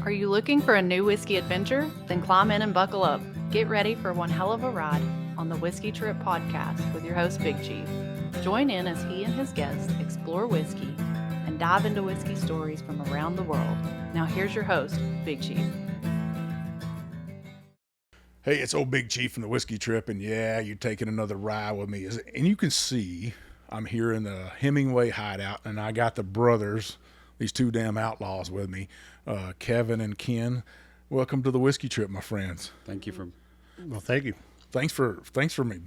Are you looking for a new whiskey adventure? Then climb in and buckle up. Get ready for one hell of a ride on the Whiskey Trip podcast with your host, Big Chief. Join in as he and his guests explore whiskey and dive into whiskey stories from around the world. Now here's your host, Big Chief. Hey, it's old Big Chief from the Whiskey Trip, and yeah, you're taking another ride with me. And you can see I'm here in the Hemingway Hideout, and I got the brothers, these two damn outlaws with me, Kevin and Ken. Welcome to the Whiskey Trip, my friends. Thank you for. Well, thank you. Thanks for me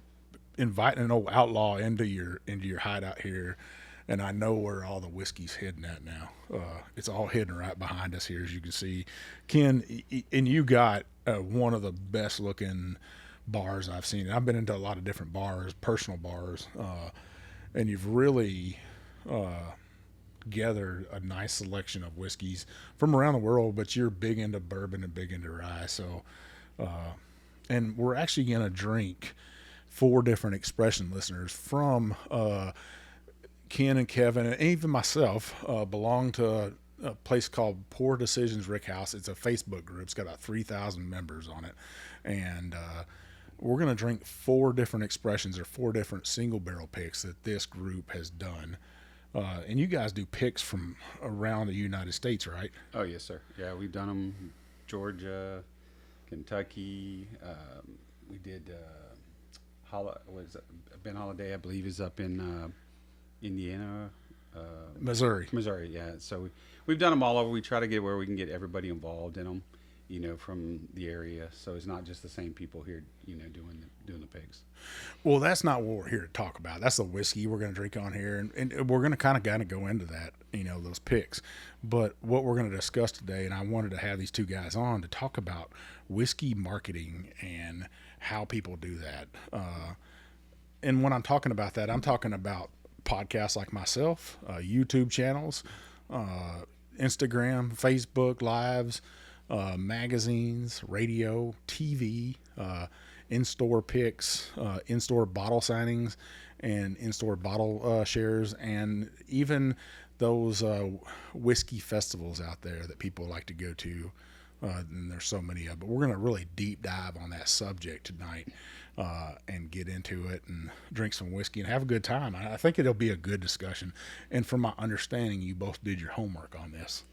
inviting an old outlaw into your hideout here, and I know where all the whiskey's hidden at now. It's all hidden right behind us here, as you can see. Ken, and you got one of the best looking bars I've seen. I've been into a lot of different bars, personal bars, and you've really gathered a nice selection of whiskeys from around the world, but you're big into bourbon and big into rye. So, and we're actually going to drink 4 different expression listeners from Ken and Kevin, and even myself, belong to a place called Poor Decisions Rickhouse. It's a Facebook group. It's got about 3,000 members on it. And we're going to drink 4 different expressions or 4 different single barrel picks that this group has done. And you guys do picks from around the United States, right? Oh yes, sir. Yeah, we've done them. Georgia, Kentucky. We did. Ben Holiday, I believe, is up in Indiana. Missouri. Missouri, yeah. So we've done them all over. We try to get where we can get everybody involved in them, from the area. So it's not just the same people here, doing the pigs. Well, that's not what we're here to talk about. That's the whiskey we're going to drink on here, and we're going to kind of go into that, those picks. But what we're going to discuss today, and I wanted to have these two guys on to talk about whiskey marketing and how people do that. And when I'm talking about that, I'm talking about podcasts like myself, YouTube channels, Instagram, Facebook lives, magazines, radio, TV, in-store picks, in-store bottle signings, and in-store bottle shares, and even those whiskey festivals out there that people like to go to. And there's so many of them. But we're going to really deep dive on that subject tonight and get into it and drink some whiskey and have a good time. I think it'll be a good discussion. And from my understanding, you both did your homework on this.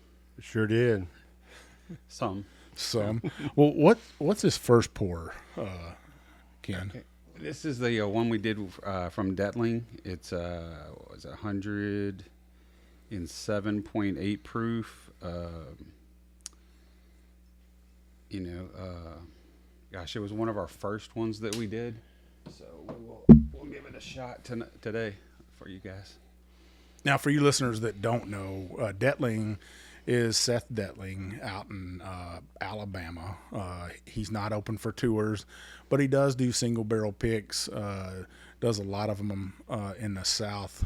Sure did. Some. Well, what's this first pour, Ken? Okay. This is the one we did from Detling. It's what was it, 107.8 proof. Gosh, it was one of our first ones that we did. So we'll give it a shot today for you guys. Now, for you listeners that don't know, Detling is Seth Detling out in Alabama. He's not open for tours, but he does do single barrel picks, does a lot of them in the South.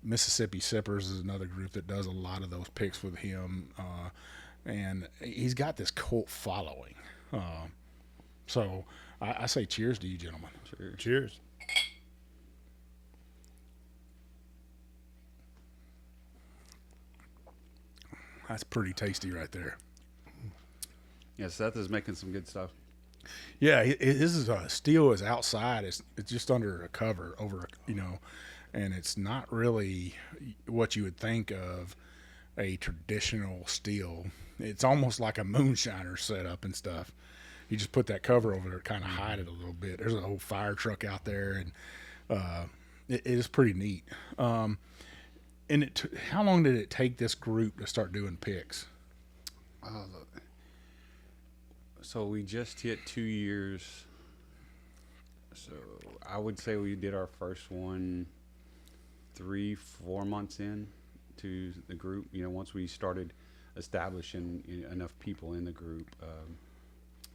Mississippi Sippers is another group that does a lot of those picks with him. And he's got this cult following. So I say cheers to you, gentlemen. Cheers. That's pretty tasty right there. Yeah, Seth is making some good stuff. Yeah, his steel is outside. It's just under a cover and it's not really what you would think of a traditional steel. It's almost like a moonshiner setup and stuff. You just put that cover over there to kind of hide it a little bit. There's an old fire truck out there, and it is pretty neat. And how long did it take this group to start doing picks? So we just hit 2 years. So I would say we did our first one 3-4 months in to the group. Once we started establishing enough people in the group,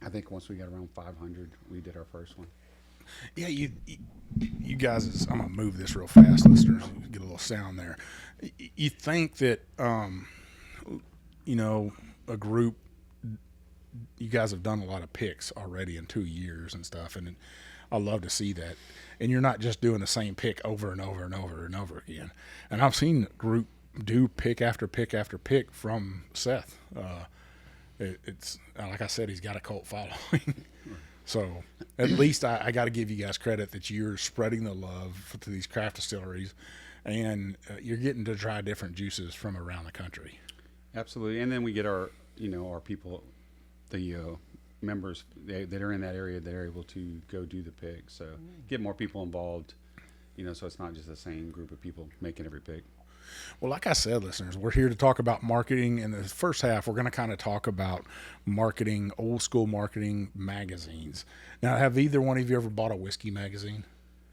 I think once we got around 500, we did our first one. Yeah, you guys, I'm gonna move this real fast, listeners. Get a little sound there. You think that a group, you guys have done a lot of picks already in 2 years and stuff, and I love to see that. And you're not just doing the same pick over and over and over and over again. And I've seen group do pick after pick after pick from Seth. It's like I said, he's got a cult following. So at least I got to give you guys credit that you're spreading the love to these craft distilleries, and you're getting to try different juices from around the country. Absolutely. And then we get our people, the members that are in that area that are able to go do the pick. So get more people involved, so it's not just the same group of people making every pick. Well, like I said, listeners, we're here to talk about marketing. In the first half, we're going to kind of talk about marketing, old school marketing magazines. Now, have either one of you ever bought a whiskey magazine?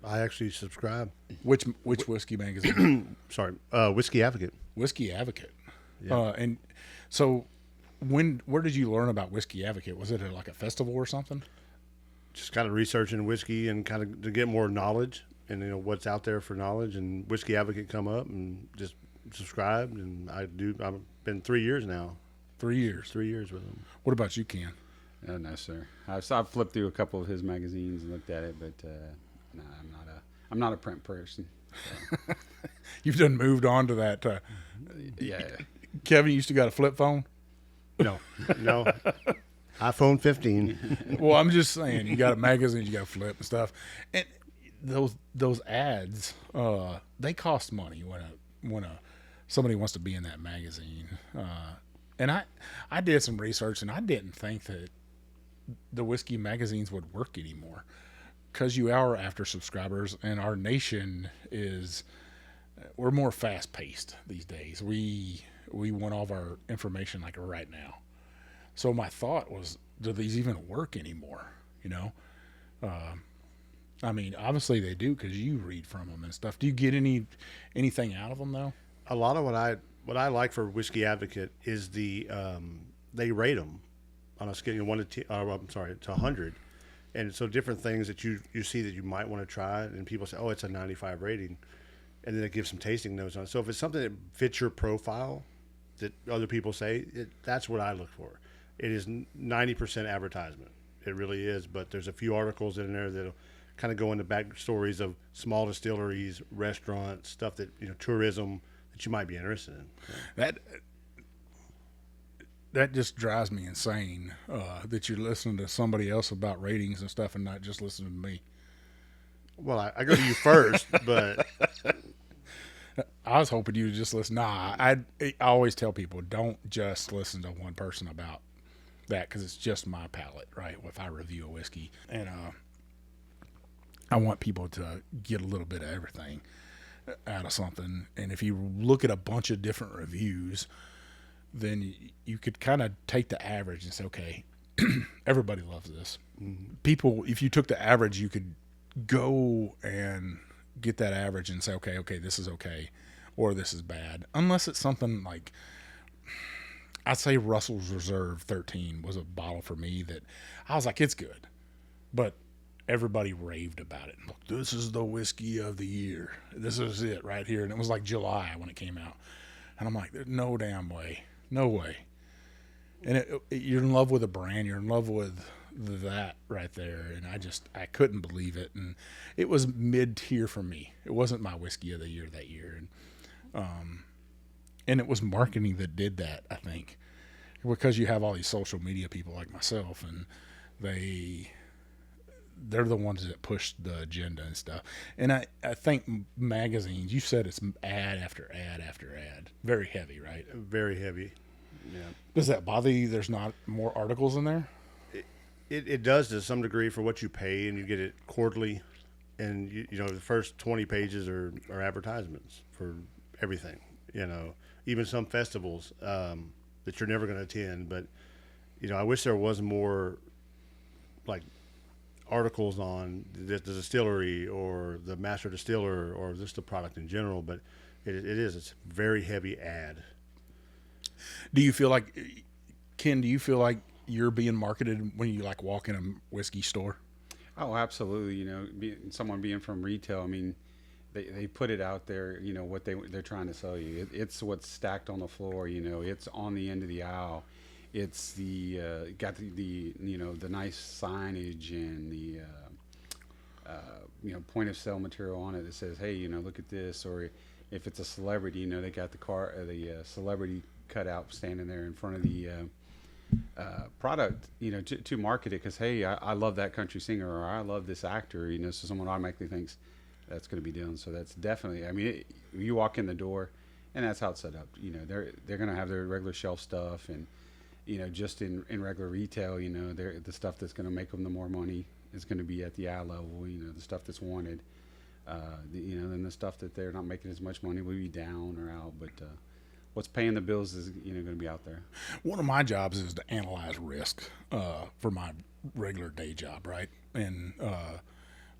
I actually subscribe. Which whiskey magazine? Sorry, Whiskey Advocate. Whiskey Advocate. Yeah. And so, where did you learn about Whiskey Advocate? Was it at like a festival or something? Just kind of researching whiskey and kind of to get more knowledge and what's out there for knowledge. And Whiskey Advocate come up and just subscribed, and I've been 3 years now. 3 years. 3 years with them. What about you, Ken? No, sir. I've flipped through a couple of his magazines and looked at it, but no, I'm not a print person. So. You've done moved on to that. Yeah. Kevin used to got a flip phone. No. iPhone 15. Well, I'm just saying, you got a magazine, you got to flip and stuff, and those ads, they cost money when somebody wants to be in that magazine. And I did some research, and I didn't think that the whiskey magazines would work anymore, because you are after subscribers, and our nation we're more fast paced these days. We want all of our information like right now. So my thought was, do these even work anymore? I mean, obviously they do, because you read from them and stuff. Do you get anything out of them though? A lot of what I like for Whiskey Advocate is they rate them on a scale of 1 to 100, and so different things that you see that you might want to try, and people say, oh, it's a 95 rating, and then it gives some tasting notes on it. So if it's something that fits your profile that other people say, that's what I look for. It is 90% advertisement. It really is, but there's a few articles in there that'll kind of go into backstories of small distilleries, restaurants, stuff that, tourism that you might be interested in. So. That just drives me insane, that you're listening to somebody else about ratings and stuff and not just listening to me. Well, I go to you first, but I was hoping you would just listen. Nah, I always tell people, don't just listen to one person about that, because it's just my palate, right? If I review a whiskey, and I want people to get a little bit of everything out of something. And if you look at a bunch of different reviews, then you could kind of take the average and say, okay, everybody loves this. Mm-hmm. People, if you took the average, you could go and get that average and say, okay, this is okay, or this is bad. Unless it's something like, I'd say Russell's Reserve 13 was a bottle for me that I was like, it's good, but everybody raved about it. Look, this is the whiskey of the year. This is it right here. And it was like July when it came out. And I'm like, there's no damn way. No way. And you're in love with a brand. You're in love with that right there. And I couldn't believe it. And it was mid-tier for me. It wasn't my whiskey of the year that year. And it was marketing that did that, I think. Because you have all these social media people like myself, and they're the ones that push the agenda and stuff. And I think magazines, you said it's ad after ad after ad. Very heavy, right? Very heavy. Yeah. Does that bother you? There's not more articles in there? It does to some degree for what you pay, and you get it quarterly. And, the first 20 pages are advertisements for everything. Even some festivals that you're never going to attend. But, I wish there was more, like, articles on the distillery or the master distiller or just the product in general, but it's very heavy ad. Do you feel like, Ken, you're being marketed when you like walk in a whiskey store? Oh, absolutely. Someone being from retail, I mean, they put it out there, what they're trying to sell you. It's what's stacked on the floor, it's on the end of the aisle. It's got the nice signage and the point of sale material on it that says, hey, look at this, or if it's a celebrity, you know, they got the celebrity cutout standing there in front of the product, you know, to market it, because hey, I love that country singer, or I love this actor, you know, so someone automatically thinks that's going to be doing. So that's definitely, I mean, you walk in the door, and that's how it's set up. You know, they're going to have their regular shelf stuff, and you know, just in regular retail, you know, the stuff that's going to make them the more money is going to be at the eye level. You know, the stuff that's wanted, you know, then the stuff that they're not making as much money will be down or out, but what's paying the bills is, you know, going to be out there. One of my jobs is to analyze risk for my regular day job, right? And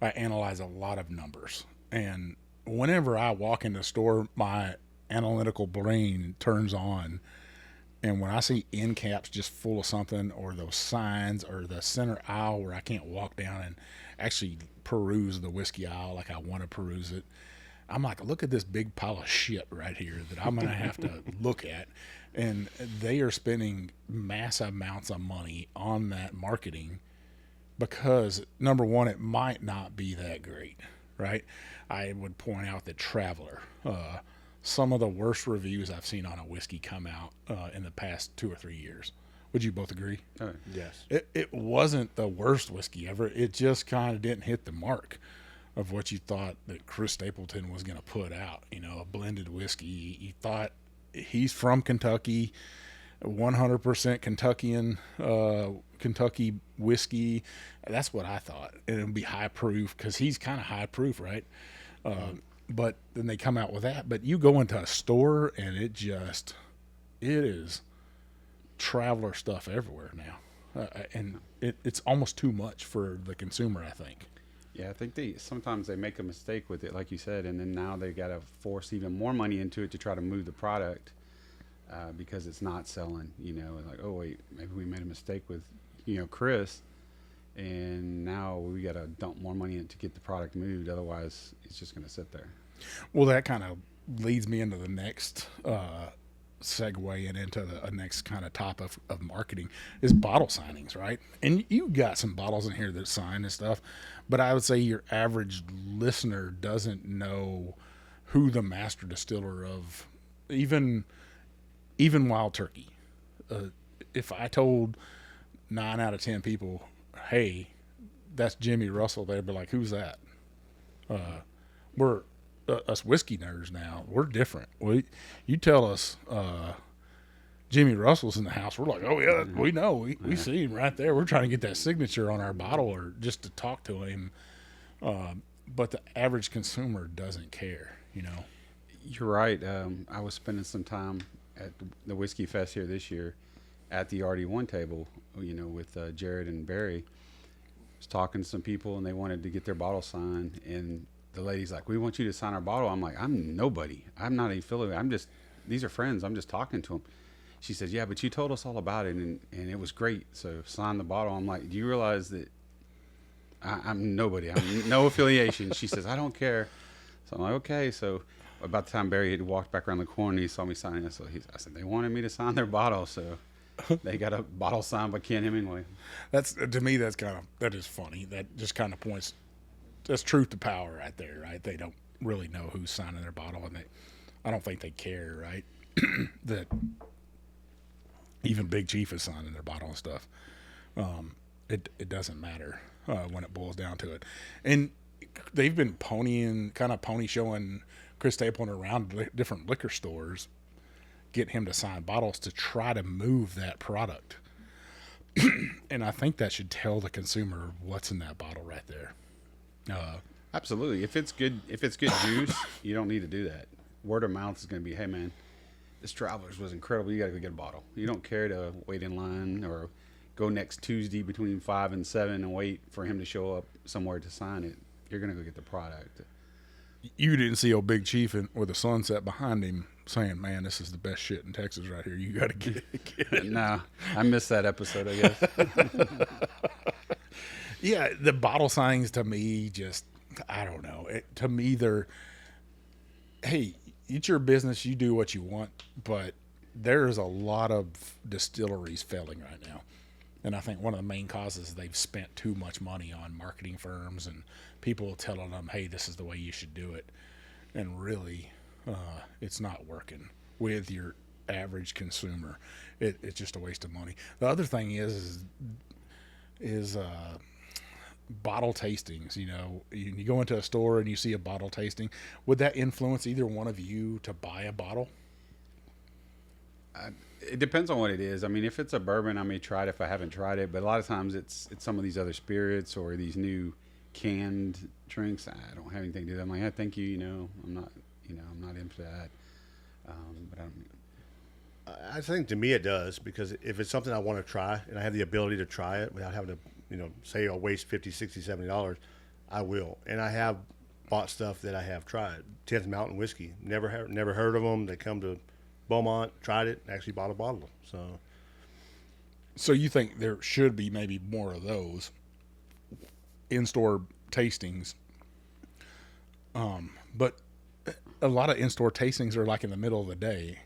I analyze a lot of numbers. And whenever I walk in the store, my analytical brain turns on. And when I see end caps just full of something, or those signs, or the center aisle where I can't walk down and actually peruse the whiskey aisle like I want to peruse it, I'm like, look at this big pile of shit right here that I'm going to have to look at. And they are spending massive amounts of money on that marketing because, number one, it might not be that great, right? I would point out that Traveler, some of the worst reviews I've seen on a whiskey come out in the past 2 or 3 years. Would you both agree? Yes. It wasn't the worst whiskey ever. It just kind of didn't hit the mark of what you thought that Chris Stapleton was going to put out. You know, a blended whiskey. You thought he's from Kentucky, 100% Kentuckian, Kentucky whiskey. That's what I thought. And it would be high proof because he's kind of high proof, right? But then they come out with that. But you go into a store and it is Traveler stuff everywhere now. And it's almost too much for the consumer, I think. Yeah, I think sometimes they make a mistake with it, like you said, and then now they got to force even more money into it to try to move the product because it's not selling, you know, and like, oh wait, maybe we made a mistake with, you know, Chris, and now we got to dump more money in to get the product moved. Otherwise, it's just going to sit there. Well, that kind of leads me into the next segue and into the next kind of top of marketing is bottle signings, right? And you got some bottles in here that sign and stuff, but I would say your average listener doesn't know who the master distiller of even Wild Turkey. If I told 9 out of 10 people, hey, that's Jimmy Russell, they'd be like, who's that? We're us whiskey nerds now, we're different. You tell us Jimmy Russell's in the house, we're like, oh yeah, we know, we see him right there. We're trying to get that signature on our bottle or just to talk to him. But the average consumer doesn't care, you know. You're right. I was spending some time at the Whiskey Fest here this year at the RD1 table, you know, with Jared and Barry. I was talking to some people and they wanted to get their bottle signed, and the lady's like, we want you to sign our bottle. I'm like, I'm nobody. I'm not a affiliate. These are friends. I'm just talking to them. She says, yeah, but you told us all about it, and it was great. So sign the bottle. I'm like, do you realize that I'm nobody? I'm no affiliation. She says, I don't care. So I'm like, okay. So about the time Barry had walked back around the corner, he saw me signing it. So I said, they wanted me to sign their bottle. So they got a bottle signed by Ken Hemingway. That's, to me, that is funny. That just kind of points, that's truth to power right there, right? They don't really know who's signing their bottle, and I don't think they care, right? That even Big Chief is signing their bottle and stuff. It doesn't matter when it boils down to it. And they've been pony showing Chris Stapleton around different liquor stores, get him to sign bottles to try to move that product. And I think that should tell the consumer what's in that bottle right there. Absolutely. If it's good juice, you don't need to do that. Word of mouth is going to be, hey man, this Travelers was incredible. You got to go get a bottle. You don't care to wait in line or go next Tuesday between 5 and 7 and wait for him to show up somewhere to sign it. You're going to go get the product. You didn't see old Big Chief with a sunset behind him saying, man, this is the best shit in Texas right here. You got to get it. Nah, I missed that episode, I guess. Yeah, the bottle signings to me just, I don't know. To me, they're, hey, it's your business. You do what you want. But there's a lot of distilleries failing right now. And I think one of the main causes is they've spent too much money on marketing firms and people telling them, hey, this is the way you should do it. And really, It's not working with your average consumer. It's just a waste of money. The other thing is bottle tastings. You go into a store and you see a bottle tasting. Would that influence either one of you to buy a bottle? It depends on what it is. I mean, if it's a bourbon, I may try it if I haven't tried it. But a lot of times it's some of these other spirits or these new canned drinks. I don't have anything to do with that. I'm like, hey, thank you. I'm not into that. But I don't. I think to me it does, because if it's something I want to try and I have the ability to try it without having to, say I'll waste $50, $60, $70, I will. And I have bought stuff that I have tried. 10th Mountain Whiskey. Never heard of them. They come to Beaumont, tried it, actually bought a bottle. So you think there should be maybe more of those in-store tastings? But a lot of in-store tastings are like in the middle of the day.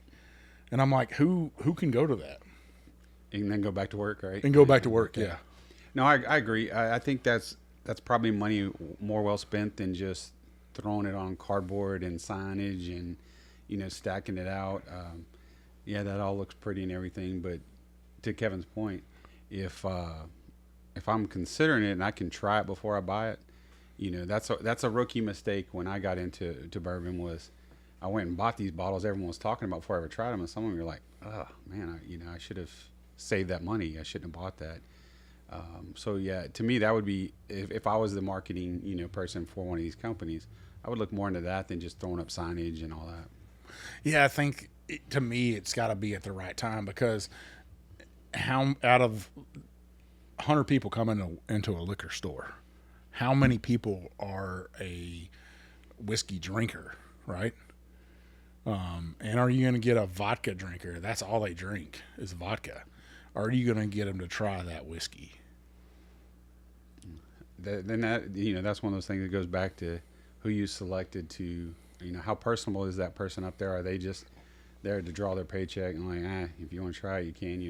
And I'm like, who can go to that? And then go back to work, right? And go back to work, yeah. No, I agree. I think that's probably money more well spent than just throwing it on cardboard and signage and, stacking it out. Yeah, that all looks pretty and everything. But to Kevin's point, if I'm considering it and I can try it before I buy it, that's a rookie mistake when I got into bourbon was I went and bought these bottles everyone was talking about before I ever tried them, and some of them were like, oh man, I should have saved that money. I shouldn't have bought that. So yeah, to me that would be if I was the marketing person for one of these companies, I would look more into that than just throwing up signage and all that. Yeah, I think to me it's got to be at the right time, because how out of 100 people come into a liquor store, how many people are a whiskey drinker, right? And are you going to get a vodka drinker? That's all they drink is vodka. Are you going to get them to try that whiskey? Then that's one of those things that goes back to who you selected to, how personable is that person up there? Are they just there to draw their paycheck and like, if you want to try it, you can,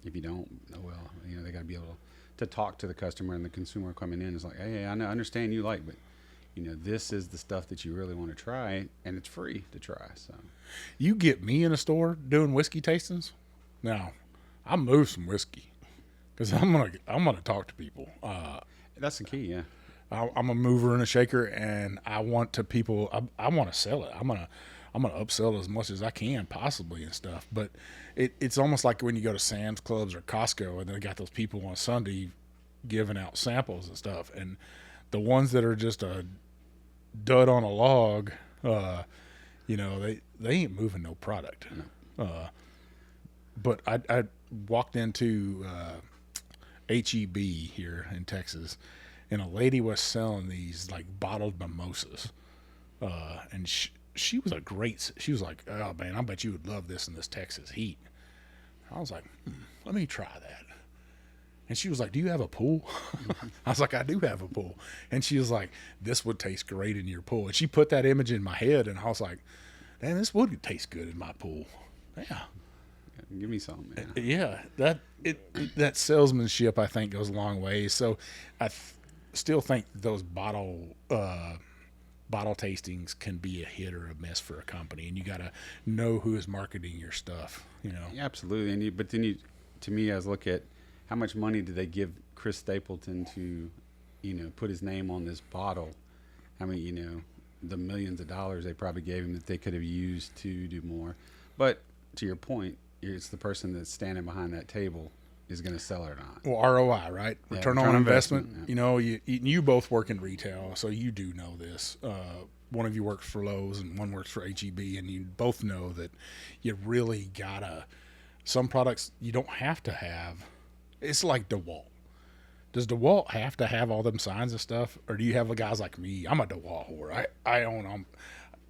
if you don't, oh well, they got to be able to talk to the customer and the consumer coming in. It's like, hey, I understand you like, but this is the stuff that you really want to try, and it's free to try. So, you get me in a store doing whiskey tastings. Now, I move some whiskey because I'm gonna talk to people. That's the key, yeah. I'm a mover and a shaker, and I want to people. I want to sell it. I'm gonna upsell as much as I can possibly and stuff. But it's almost like when you go to Sam's Clubs or Costco, and they got those people on Sunday giving out samples and stuff, and the ones that are just a dud on a log, they ain't moving no product. No. But I walked into HEB here in Texas, and a lady was selling these like bottled mimosas, and she was she was like, oh man, I bet you would love this in this Texas heat. I was like, let me try that. And she was like, do you have a pool? I was like, I do have a pool. And she was like, this would taste great in your pool. And she put that image in my head, and I was like, man, this would taste good in my pool. Yeah. Give me some, man. Yeah. That salesmanship, I think, goes a long way. So I still think those bottle tastings can be a hit or a miss for a company. And you got to know who is marketing your stuff, Yeah, absolutely. But then to me, I was look at, how much money did they give Chris Stapleton to, put his name on this bottle? I mean, the millions of dollars they probably gave him that they could have used to do more. But to your point, it's the person that's standing behind that table is going to sell it or not. Well, ROI, right? Yeah, return on investment. Yeah. You both work in retail, so you do know this. One of you works for Lowe's and one works for HEB, and you both know that you really gotta. Some products you don't have to have. It's like DeWalt. Does DeWalt have to have all them signs and stuff, or do you have guys like me? I'm a DeWalt whore. I own them.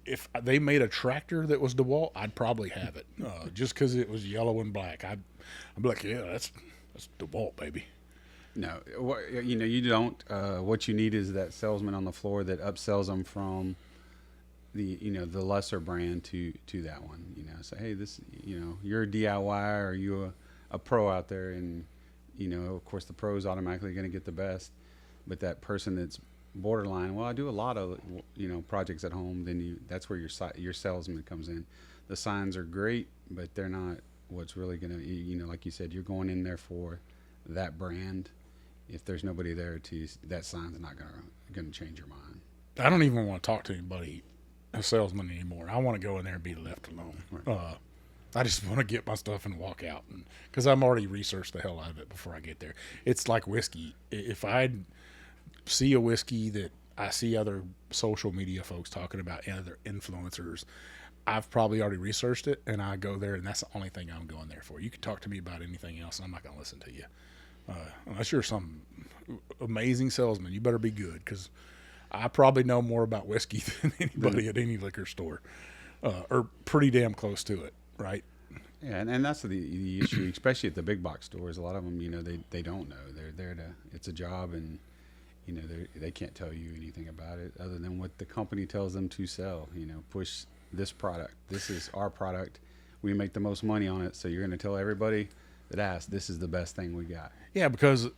If they made a tractor that was DeWalt, I'd probably have it, just because it was yellow and black. I'd be like, yeah, that's DeWalt, baby. No, you don't. What you need is that salesman on the floor that upsells them from the lesser brand to that one. Say, hey, this, you're a DIY, or you're a pro out there, and of course the pro is automatically going to get the best, but that person that's borderline. Well, I do a lot of projects at home. Then that's where your salesman comes in. The signs are great, but they're not what's really gonna like you said, you're going in there for that brand. If there's nobody there that sign's not gonna change your mind. I don't even want to talk to anybody, a salesman anymore. I want to go in there and be left alone. Right. I just want to get my stuff and walk out, because I'm already researched the hell out of it before I get there. It's like whiskey. If I see a whiskey that I see other social media folks talking about, other influencers, I've probably already researched it, and I go there, and that's the only thing I'm going there for. You can talk to me about anything else, and I'm not going to listen to you. Unless you're some amazing salesman, you better be good, because I probably know more about whiskey than anybody at any liquor store, or pretty damn close to it, right? Yeah, and that's the issue, especially at the big box stores. A lot of them, they don't know. They're there it's a job, and they can't tell you anything about it other than what the company tells them to sell. Push this product. This is our product. We make the most money on it, so you're going to tell everybody that asks, this is the best thing we got. Yeah, because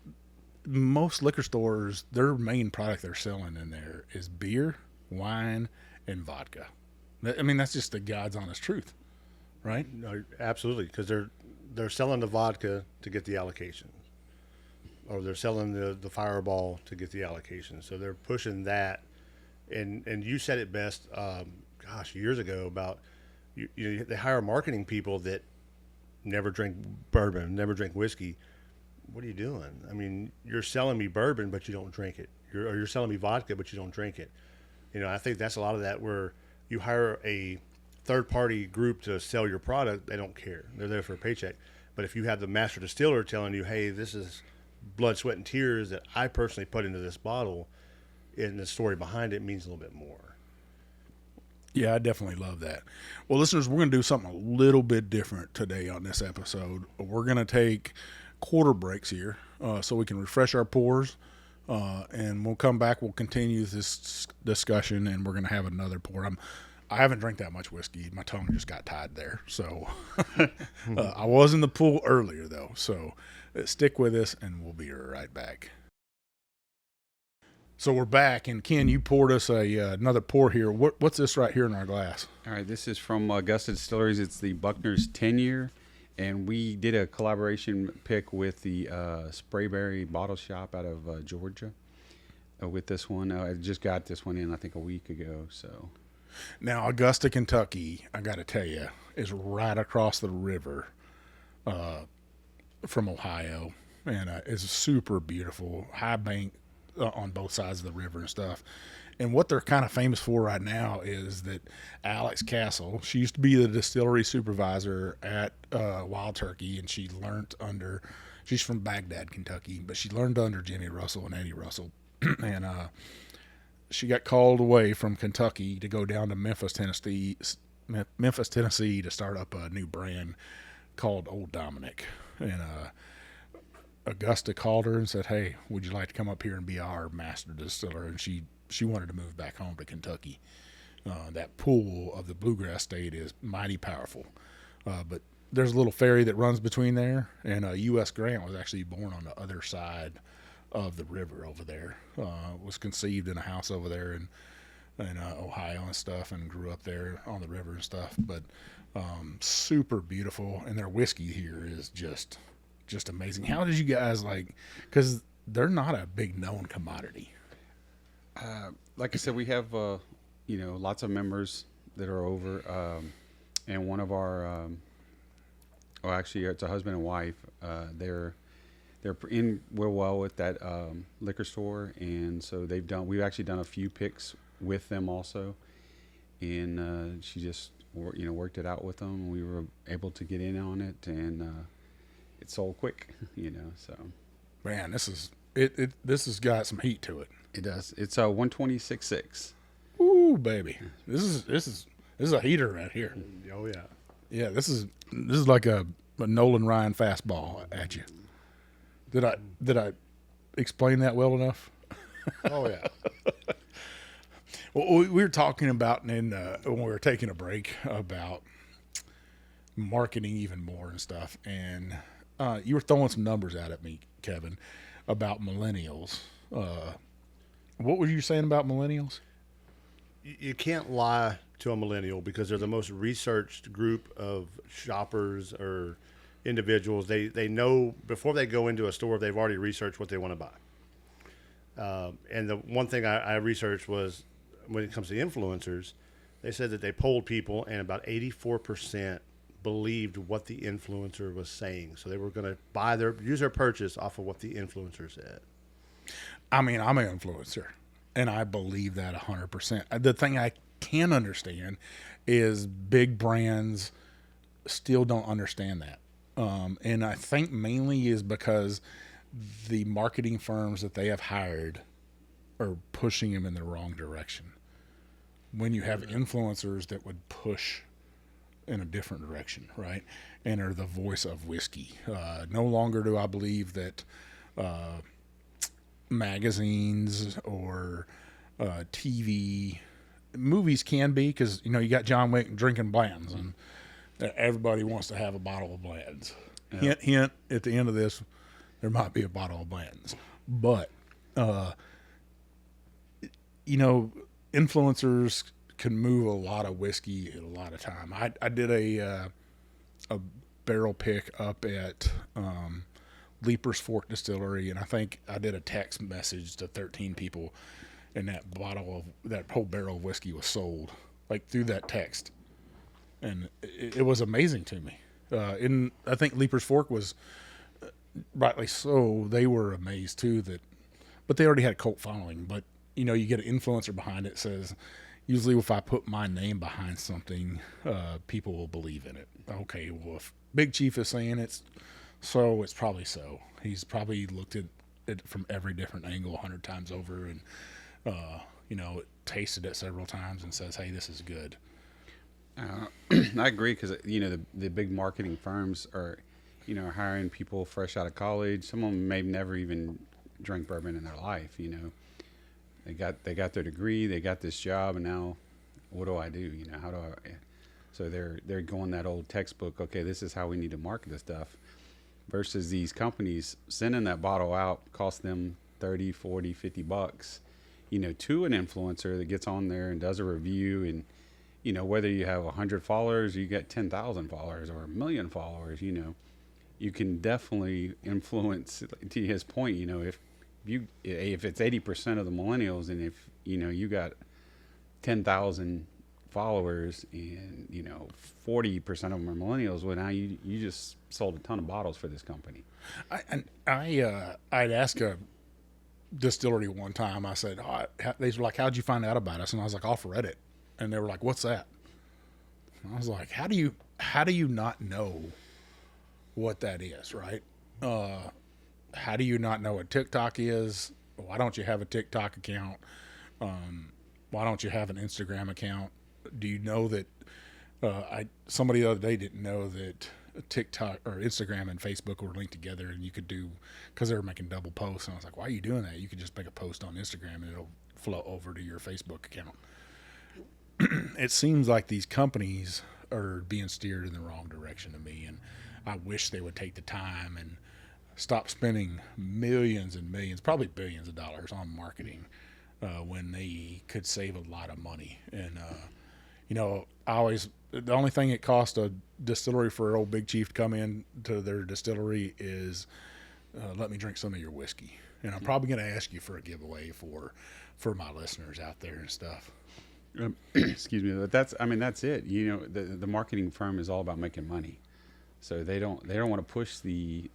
most liquor stores, their main product they're selling in there is beer, wine, and vodka. I mean, that's just the God's honest truth, right? No, absolutely, because they're selling the vodka to get the allocation, or they're selling the Fireball to get the allocation. So they're pushing that, and you said it best, years ago about they hire marketing people that never drink bourbon, never drink whiskey. What are you doing? I mean, you're selling me bourbon, but you don't drink it. You're selling me vodka, but you don't drink it. I think that's a lot of that where you hire a third-party group to sell your product. They don't care. They're there for a paycheck. But if you have the master distiller telling you, hey, this is blood, sweat, and tears that I personally put into this bottle, and the story behind it means a little bit more. Yeah, I definitely love that. Well, listeners, we're going to do something a little bit different today on this episode. We're going to take quarter breaks here so we can refresh our pores, and we'll come back. We'll continue this discussion, and we're going to have another pour. I haven't drank that much whiskey. My tongue just got tied there. So I was in the pool earlier, though. So stick with us, and we'll be right back. So we're back, and Ken, you poured us another pour here. What's this right here in our glass? All right, this is from Augusta Distilleries. It's the Buckner's 10-year, and we did a collaboration pick with the Sprayberry Bottle Shop out of Georgia with this one. I just got this one in, I think, a week ago. So now, Augusta, Kentucky, I got to tell you, is right across the river from Ohio, and it's super beautiful, high bank on both sides of the river and stuff. And what they're kind of famous for right now is that Alex Castle, she used to be the distillery supervisor at Wild Turkey, and she's from Baghdad, Kentucky, but she learned under Jenny Russell and Eddie Russell. And she got called away from Kentucky to go down to Memphis, Tennessee to start up a new brand called Old Dominic. And Augusta called her and said, hey, would you like to come up here and be our master distiller? And she wanted to move back home to Kentucky. That pool of the Bluegrass State is mighty powerful. But there's a little ferry that runs between there, and U.S. Grant was actually born on the other side of the river over there. Was conceived in a house over there in Ohio and stuff, and grew up there on the river and stuff. But super beautiful, and their whiskey here is just amazing. How did you guys because they're not a big known commodity. Like I said, we have lots of members that are over, and one of our actually it's a husband and wife. They're well with that liquor store, and so we've actually done a few picks with them also, and she just worked it out with them. We were able to get in on it, and it sold quick, so. Man, this has got some heat to it. It does. It's a 126.6. Ooh, baby. This is a heater right here. Oh yeah. Yeah, this is like a Nolan Ryan fastball at you. Did I explain that well enough? Oh yeah. Well, we were talking about when we were taking a break about marketing even more and stuff, and you were throwing some numbers out at me, Kevin, about millennials What were you saying about millennials? You can't lie to a millennial because they're the most researched group of shoppers or individuals. They know before they go into a store, they've already researched what they want to buy. And the one thing I researched was when it comes to influencers, they said that they polled people and about 84% believed what the influencer was saying. So they were going to use their purchase off of what the influencer said. I mean, I'm an influencer, and I believe that 100%. The thing I can understand is big brands still don't understand that. And I think mainly is because the marketing firms that they have hired are pushing them in the wrong direction. When you have influencers that would push in a different direction, right, and are the voice of whiskey. No longer do I believe that magazines or TV, movies can be, because you got John Wick drinking Blanton's, and everybody wants to have a bottle of Blanton's. Yeah. Hint, hint. At the end of this, there might be a bottle of Blanton's, but influencers can move a lot of whiskey at a lot of time. I did a barrel pick up at Leaper's Fork Distillery, and I think I did a text message to 13 people, and that whole barrel of whiskey was sold through that text, and it was amazing to me. I think Leaper's Fork was rightly so. They were amazed too but they already had a cult following. But you get an influencer behind it. Says usually if I put my name behind something, people will believe in it. Okay, well if Big Chief is saying it's probably so. He's probably looked at it from every different angle 100 times over, and tasted it several times and says, hey, this is good. I agree, because the big marketing firms are hiring people fresh out of college. Some of them may never even drink bourbon in their life. They got their degree, they got this job, and now what do I do? How do I? So they're going that old textbook. Okay, this is how we need to market this stuff. Versus these companies sending that bottle out cost them $30, $40, $50, to an influencer that gets on there and does a review. And, whether you have 100 followers, or you get 10,000 followers or 1,000,000 followers, you can definitely influence, to his point, if it's 80% of the millennials, and if, you got 10,000 followers and 40% of them are millennials, well, now you just sold a ton of bottles for this company. I'd ask a distillery one time. I said, they were like, how'd you find out about us? And I was like, off Reddit. And they were like, what's that? And I was like, how do you not know what that is, right? How do you not know what TikTok is? Why don't you have a TikTok account? Why don't you have an Instagram account? Do you know that somebody the other day didn't know that TikTok or Instagram and Facebook were linked together, and you could do, because they were making double posts, and I was like, why are you doing that? You could just make a post on Instagram and it'll flow over to your Facebook account. It seems like these companies are being steered in the wrong direction to me, and I wish they would take the time and stop spending millions and millions, probably billions of dollars on marketing when they could save a lot of money. And the only thing it costs a distillery for old Big Chief to come in to their distillery is let me drink some of your whiskey, and I'm probably going to ask you for a giveaway for my listeners out there and stuff. Excuse me, but that's it. The marketing firm is all about making money, so they don't want to push the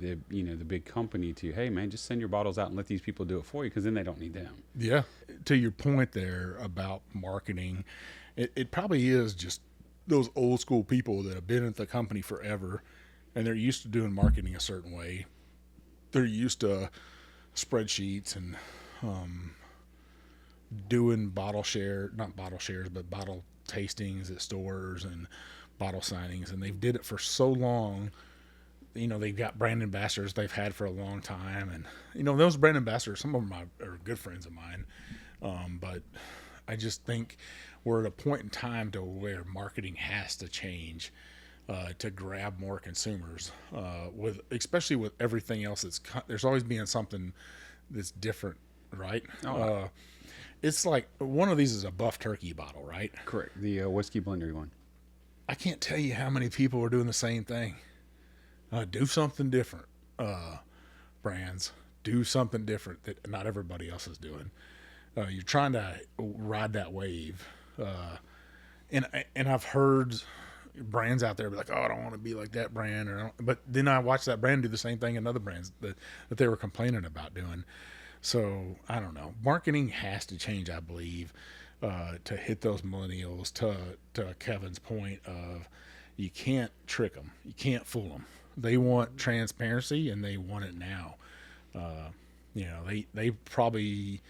big company to, hey man, just send your bottles out and let these people do it for you, because then they don't need them. Yeah, to your point there about marketing, it probably is just those old school people that have been at the company forever, and they're used to doing marketing a certain way. They're used to spreadsheets and doing bottle tastings at stores and bottle signings, and they've did it for so long. They've got brand ambassadors they've had for a long time, and those brand ambassadors, some of them are good friends of mine, but I just think we're at a point in time to where marketing has to change to grab more consumers, especially with everything else there's always being something that's different, right? it's like one of these is a Buff Turkey bottle, right? Correct. The whiskey blender one. I can't tell you how many people are doing the same thing. Do something different, brands. Do something different that not everybody else is doing. You're trying to ride that wave. And I've heard brands out there be like, oh, I don't want to be like that brand. But then I watch that brand do the same thing in other brands that they were complaining about doing. So I don't know. Marketing has to change, I believe, to hit those millennials, to Kevin's point of you can't trick them. You can't fool them. They want transparency and they want it now. They probably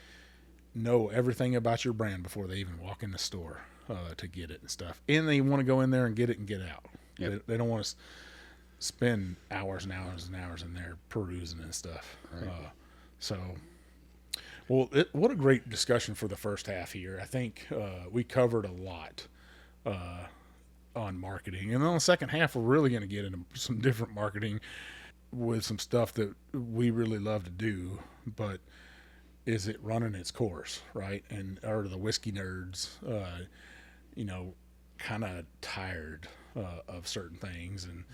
know everything about your brand before they even walk in the store to get it and stuff. And they want to go in there and get it and get out. Yep. They don't want to spend hours and hours and hours in there perusing and stuff. Right. What a great discussion for the first half here. I think we covered a lot on marketing. And on the second half, we're really going to get into some different marketing with some stuff that we really love to do, but is it running its course, right? And are the whiskey nerds, kind of tired of certain things, and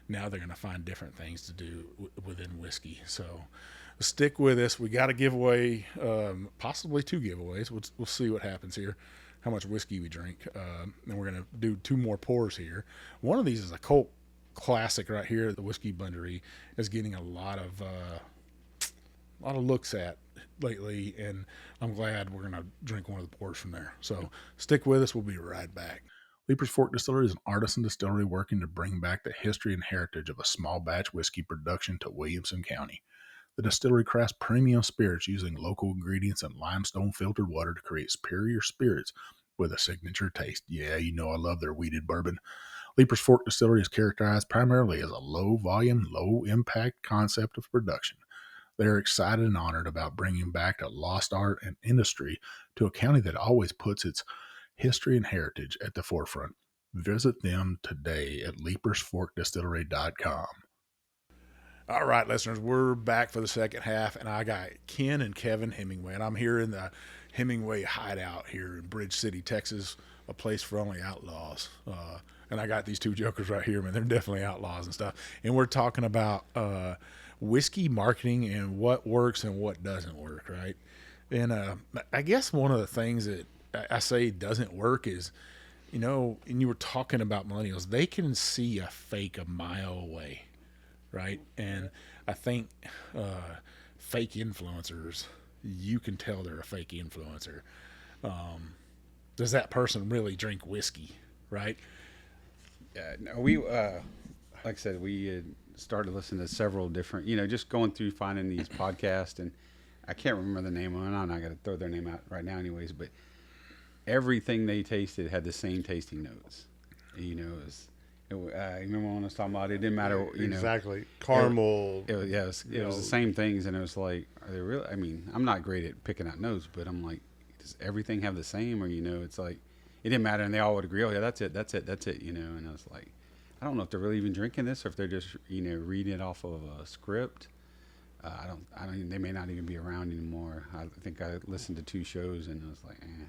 now they're going to find different things to do within whiskey. So stick with us. We got a giveaway, possibly 2 giveaways. We'll see what happens here, how much whiskey we drink. And we're going to do 2 more pours here. One of these is a cult classic right here. The Whiskey Blendery is getting a lot of looks at lately, and I'm glad we're going to drink one of the pours from there. So stick with us. We'll be right back. Leaper's Fork Distillery is an artisan distillery working to bring back the history and heritage of a small batch whiskey production to Williamson County. The distillery crafts premium spirits using local ingredients and limestone filtered water to create superior spirits with a signature taste. Yeah, I love their wheated bourbon. Leaper's Fork Distillery is characterized primarily as a low-volume, low-impact concept of production. They are excited and honored about bringing back a lost art and industry to a county that always puts its history and heritage at the forefront. Visit them today at leapersforkdistillery.com. All right, listeners, we're back for the second half, and I got Ken and Kevin Hemingway, and I'm here in the Hemingway Hideout here in Bridge City, Texas, a place for only outlaws. And I got these 2 jokers right here, man. They're definitely outlaws and stuff. And we're talking about whiskey marketing and what works and what doesn't work, right? And I guess one of the things that I say doesn't work is, and you were talking about millennials, they can see a fake a mile away, right? And I think fake influencers, you can tell they're a fake influencer. Does that person really drink whiskey, right? Yeah, no, we like I said, we started listening to several different, just going through finding these podcasts, and I can't remember the name of them. I'm not going to throw their name out right now anyways, but everything they tasted had the same tasting notes. You remember when I was talking about it didn't matter, exactly. Caramel. It was the same things, and it was like, are they really? I mean, I'm not great at picking out notes, but I'm like, does everything have the same? Or it's like, it didn't matter, and they all would agree. Oh yeah, that's it. And I was like, I don't know if they're really even drinking this, or if they're just reading it off of a script. I don't. They may not even be around anymore. I think I listened to 2 shows, and I was like, eh.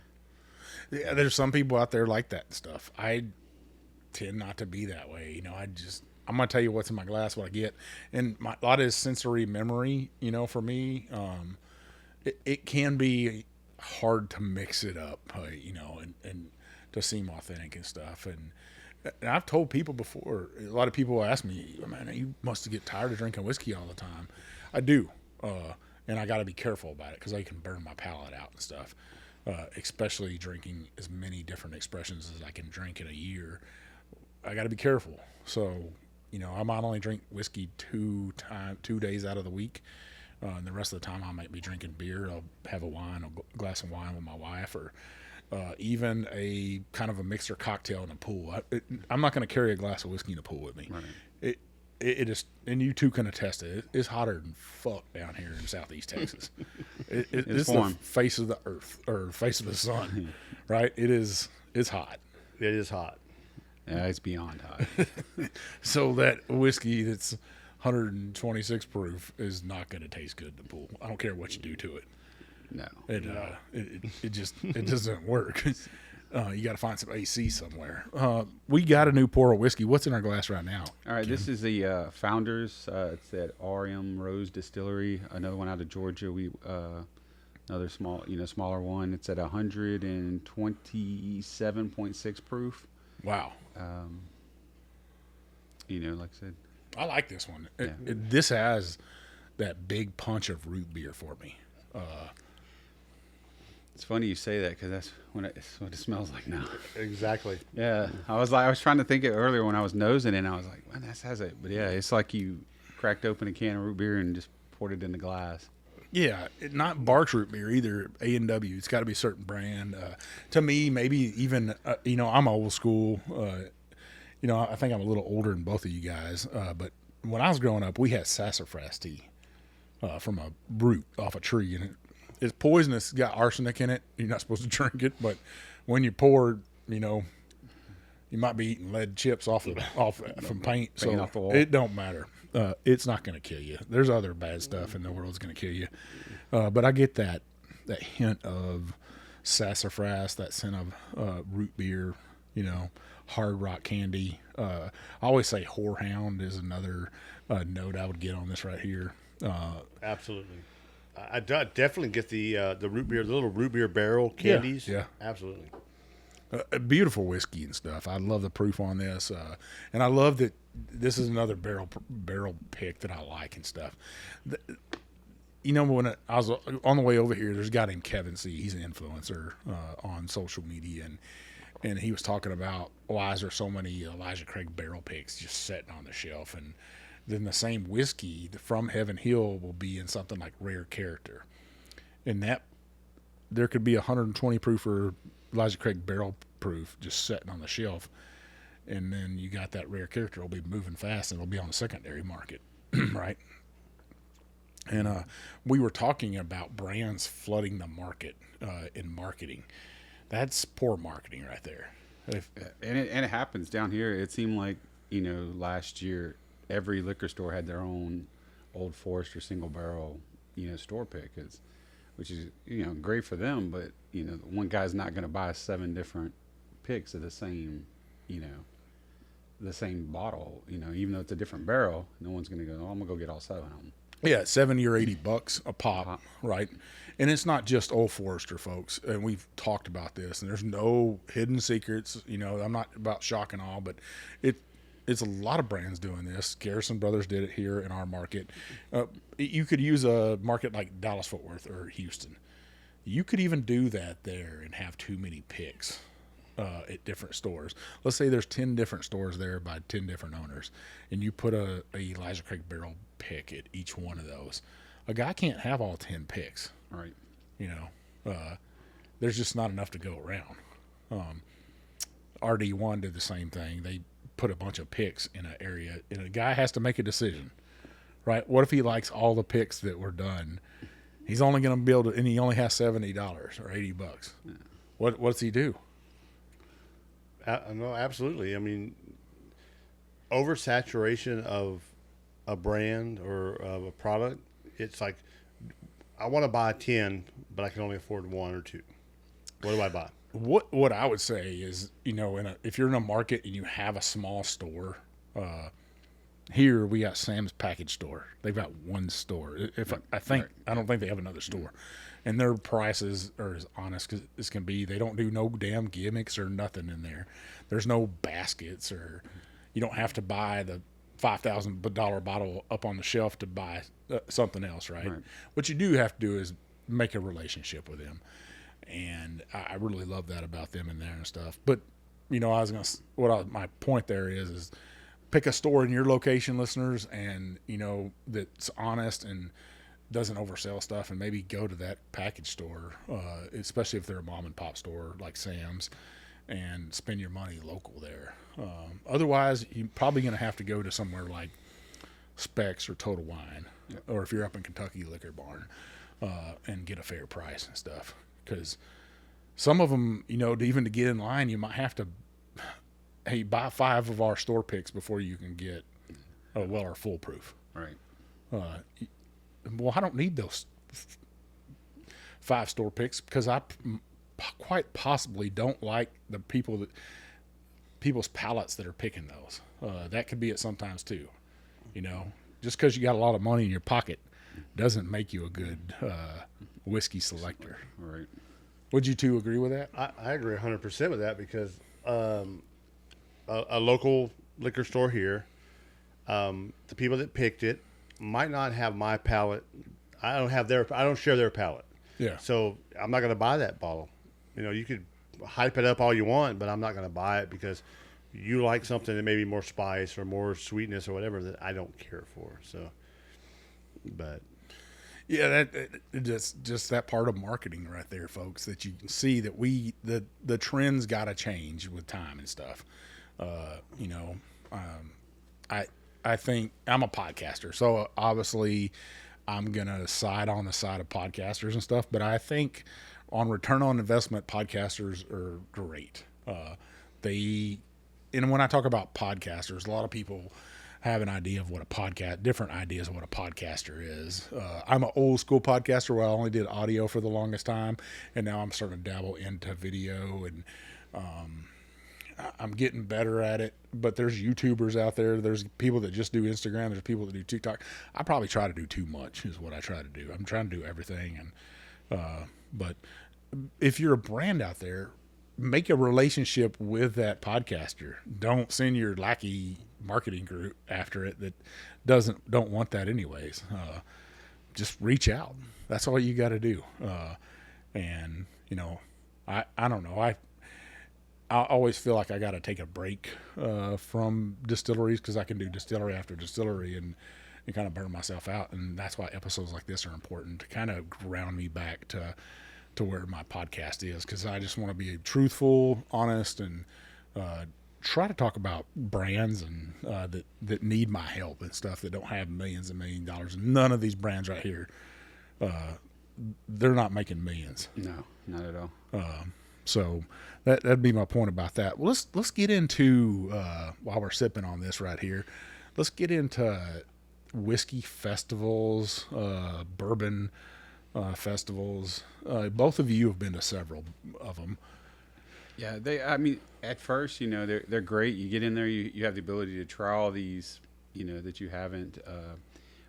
Yeah, there's some people out there like that stuff. I tend not to be that way. I'm gonna tell you what's in my glass, what I get, and a lot of sensory memory. For me, it can be hard to mix it up, and to seem authentic and stuff. And I've told people before, a lot of people ask me, man, you must get tired of drinking whiskey all the time. I do, and I got to be careful about it because I can burn my palate out and stuff. Especially drinking as many different expressions as I can drink in a year. I got to be careful. So, I might only drink whiskey 2 days out of the week. And the rest of the time I might be drinking beer. I'll have a glass of wine with my wife, or even a kind of a mixer cocktail in a pool. I'm not going to carry a glass of whiskey in a pool with me. Right. It is, and you two can attest to it. It's hotter than fuck down here in Southeast Texas. It's the face of the earth, or face of the sun, right? It's hot. It is hot. Yeah, it's beyond hot. So that whiskey that's 126 proof is not going to taste good in the pool. I don't care what you do to it. No. It just it doesn't work. You got to find some AC somewhere. We got a new pour of whiskey. What's in our glass right now? All right, this is the Founders. It's at RM Rose Distillery. Another one out of Georgia. We another smaller one. It's at 127.6 proof. Wow. Like I said, I like this one. Yeah. This has that big punch of root beer for me. it's funny you say that because that's what it smells like now. Exactly. Yeah, I was trying to think it earlier when I was nosing it, and I was like, man, that has it. But yeah, it's like you cracked open a can of root beer and just poured it in the glass. Yeah, not Barks root beer either. A&W. It's got to be a certain brand. To me, maybe even I'm old school. I think I'm a little older than both of you guys. But when I was growing up, we had sassafras tea from a root off a tree, and it's poisonous. It's got arsenic in it. You're not supposed to drink it, but when you pour, you might be eating lead chips off from paint. So off the wall. It don't matter. It's not going to kill you. There's other bad stuff in the world that's going to kill you. But I get that hint of sassafras, that scent of root beer, hard rock candy. I always say horehound is another note I would get on this right here. Absolutely. I definitely get the root beer, the little root beer barrel candies. Yeah. Absolutely. Beautiful whiskey and stuff. I love the proof on this, and I love that this is another barrel pick that I like and stuff. When I was on the way over here, there's a guy named Kevin C. He's an influencer on social media, and he was talking about why is there so many Elijah Craig barrel picks just sitting on the shelf, and then the same whiskey from Heaven Hill will be in something like Rare Character, and that there could be 120 proof or Elijah Craig barrel proof just sitting on the shelf, and then you got that Rare Character will be moving fast and it'll be on the secondary market, right? And we were talking about brands flooding the market in marketing. That's poor marketing right there. And it happens down here. It seemed like last year every liquor store had their own Old Forester single barrel store pick. Which is great for them, but one guy's not going to buy 7 different picks of the same the same bottle. Even though it's a different barrel, no one's going to go, I'm gonna go get all 7 of them. Yeah, $70 or $80 a pop, right? And it's not just Old Forester, folks. And we've talked about this, and there's no hidden secrets. I'm not about shock and awe, but it's a lot of brands doing this. Garrison Brothers did it here in our market. You could use a market like Dallas-Fort Worth or Houston. You could even do that there and have too many picks at different stores. Let's say there's 10 different stores there by 10 different owners, and you put a Elijah Craig barrel pick at each one of those. A guy can't have all 10 picks. Right. There's just not enough to go around. RD1 did the same thing. They put a bunch of picks in an area, and a guy has to make a decision, right? What if he likes all the picks that were done? He's only going to be able to, and he only has $70 or $80. Yeah. What's he do? No, absolutely. I mean, oversaturation of a brand or of a product. It's like, I want to buy 10, but I can only afford 1 or 2. What do I buy? What I would say is, if you're in a market and you have a small store, here we got Sam's Package Store. They've got one store. I don't think they have another store, and their prices are as honest as can be. They don't do no damn gimmicks or nothing in there. There's no baskets, or you don't have to buy the $5,000 bottle up on the shelf to buy something else, right? What you do have to do is make a relationship with them. And I really love that about them in there and stuff. But, my point there is pick a store in your location, listeners, and, that's honest and doesn't oversell stuff, and maybe go to that package store, especially if they're a mom and pop store like Sam's, and spend your money local there. Otherwise, you're probably going to have to go to somewhere like Specs or Total Wine, or if you're up in Kentucky, Liquor Barn, and get a fair price and stuff. Because some of them, to get in line, you might have to, buy 5 of our store picks before you can get our full proof. Right. Well, I don't need those 5-store picks because I quite possibly don't like the people's palates that are picking those. That could be it sometimes too. You know, just because you got a lot of money in your pocket doesn't make you a good whiskey selector. Right. Would you two agree with that? I agree 100% with that because a local liquor store here, the people that picked it might not have my palate. I don't share their palate. Yeah. So I'm not going to buy that bottle. You know, you could hype it up all you want, but I'm not going to buy it because you like something that may be more spice or more sweetness or whatever that I don't care for. So, but yeah, just that part of marketing right there, folks, that you can see that the trends got to change with time and stuff. You know, I think I'm a podcaster, so obviously I'm going to side on the side of podcasters and stuff, but I think on return on investment, podcasters are great. And when I talk about podcasters, a lot of people have an idea of what a podcast, different ideas of what a podcaster is. I'm an old school podcaster where I only did audio for the longest time, and now I'm starting to dabble into video, and I'm getting better at it. But there's YouTubers out there. There's people that just do Instagram. There's people that do TikTok. I probably try to do too much is what I try to do. I'm trying to do everything. But if you're a brand out there, make a relationship with that podcaster. Don't send your lackey marketing group after it that don't want that anyways. Just reach out. That's all you got to do. And you know, I don't know. I always feel like I got to take a break from distilleries because I can do distillery after distillery and kind of burn myself out. And that's why episodes like this are important to kind of ground me back to where my podcast is, because I just want to be truthful, honest, and try to talk about brands and that need my help and stuff that don't have millions and $1 million. None of these brands right here, they're not making millions. No, not at all. So that'd be my point about that. Well, let's get into while we're sipping on this right here, let's get into whiskey festivals, bourbon festivals. Both of you have been to several of them. Yeah, I mean, at first, you know, they're great. You get in there, you have the ability to try all these, you know, that you haven't.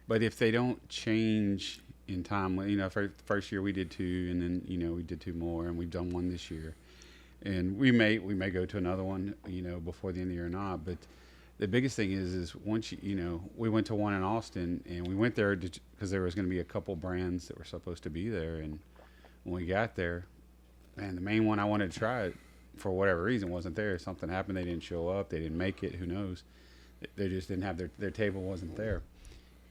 But if they don't change in time, you know, first year we did 2, and then, you know, we did 2 more, and we've done 1 this year, and we may go to another one, you know, before the end of the year or not. But the biggest thing is once you know, we went to one in Austin, and we went there because there was going to be a couple brands that were supposed to be there, and when we got there, man, the main one I wanted to try it for whatever reason wasn't there. Something happened. They didn't show up. They didn't make it. Who knows? They just didn't have their table wasn't there.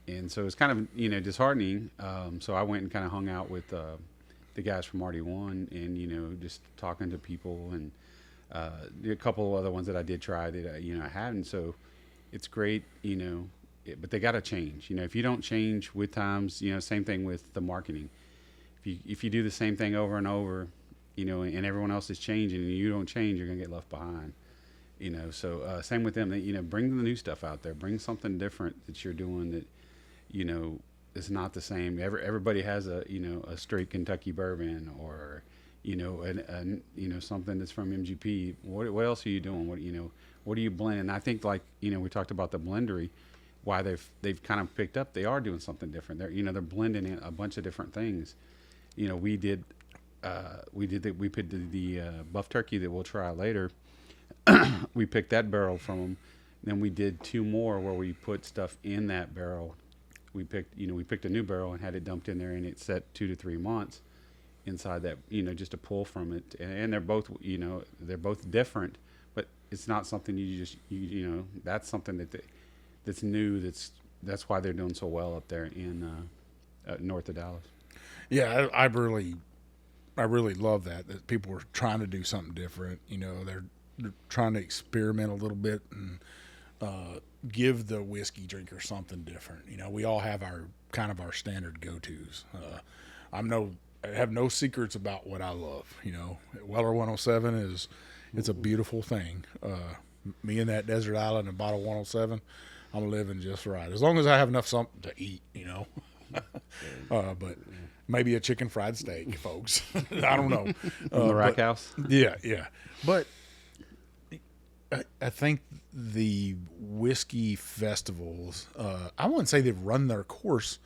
And so it was kind of, you know, disheartening. So I went and kind of hung out with the guys from RD1 and, you know, just talking to people and a couple of other ones that I did try that, you know, I hadn't. So it's great, you know, but they got to change. You know, if you don't change with times, you know, same thing with the marketing. If you do the same thing over and over, you know, and everyone else is changing and you don't change, you're going to get left behind. You know, so same with them. You know, bring the new stuff out there. Bring something different that you're doing that, you know, is not the same. Everybody has a, you know, a straight Kentucky bourbon or, you know, you know, something that's from MGP. What else are you doing? What, you know, what are you blending? I think, like, you know, we talked about the blendery, why they've kind of picked up. They are doing something different. They're, you know, they're blending in a bunch of different things. You know, we picked the buff turkey that we'll try later. We picked that barrel from them. Then we did 2 more where we put stuff in that barrel. We picked a new barrel and had it dumped in there, and it set 2 to 3 months inside that, you know, just to pull from it. And they're both, you know, they're both different, but it's not something you know, that's something that's new. That's why they're doing so well up there in north of Dallas. Yeah, I really love that people are trying to do something different. You know, they're trying to experiment a little bit and give the whiskey drinker something different. You know, we all have our standard go-tos. I have no secrets about what I love. You know, Weller 107 it's a beautiful thing. Me and that desert island and bottle 107, I'm living just right. As long as I have enough something to eat, you know. But maybe a chicken fried steak, folks. I don't know. From the Rack but- House. Yeah, yeah. But I think the whiskey festivals, I wouldn't say they've run their course,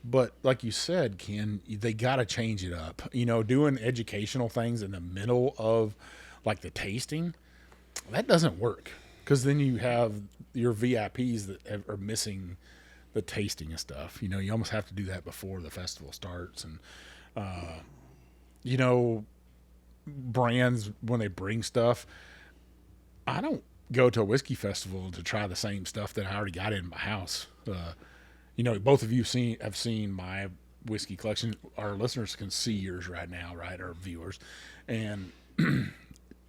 but like you said, Ken, they got to change it up. You know, doing educational things in the middle of like the tasting, that doesn't work, because then you have your VIPs that are missing the tasting and stuff. You know, you almost have to do that before the festival starts. And, you know, brands, when they bring stuff, I don't go to a whiskey festival to try the same stuff that I already got in my house. You know, both of you have seen my whiskey collection. Our listeners can see yours right now, right? Our viewers. And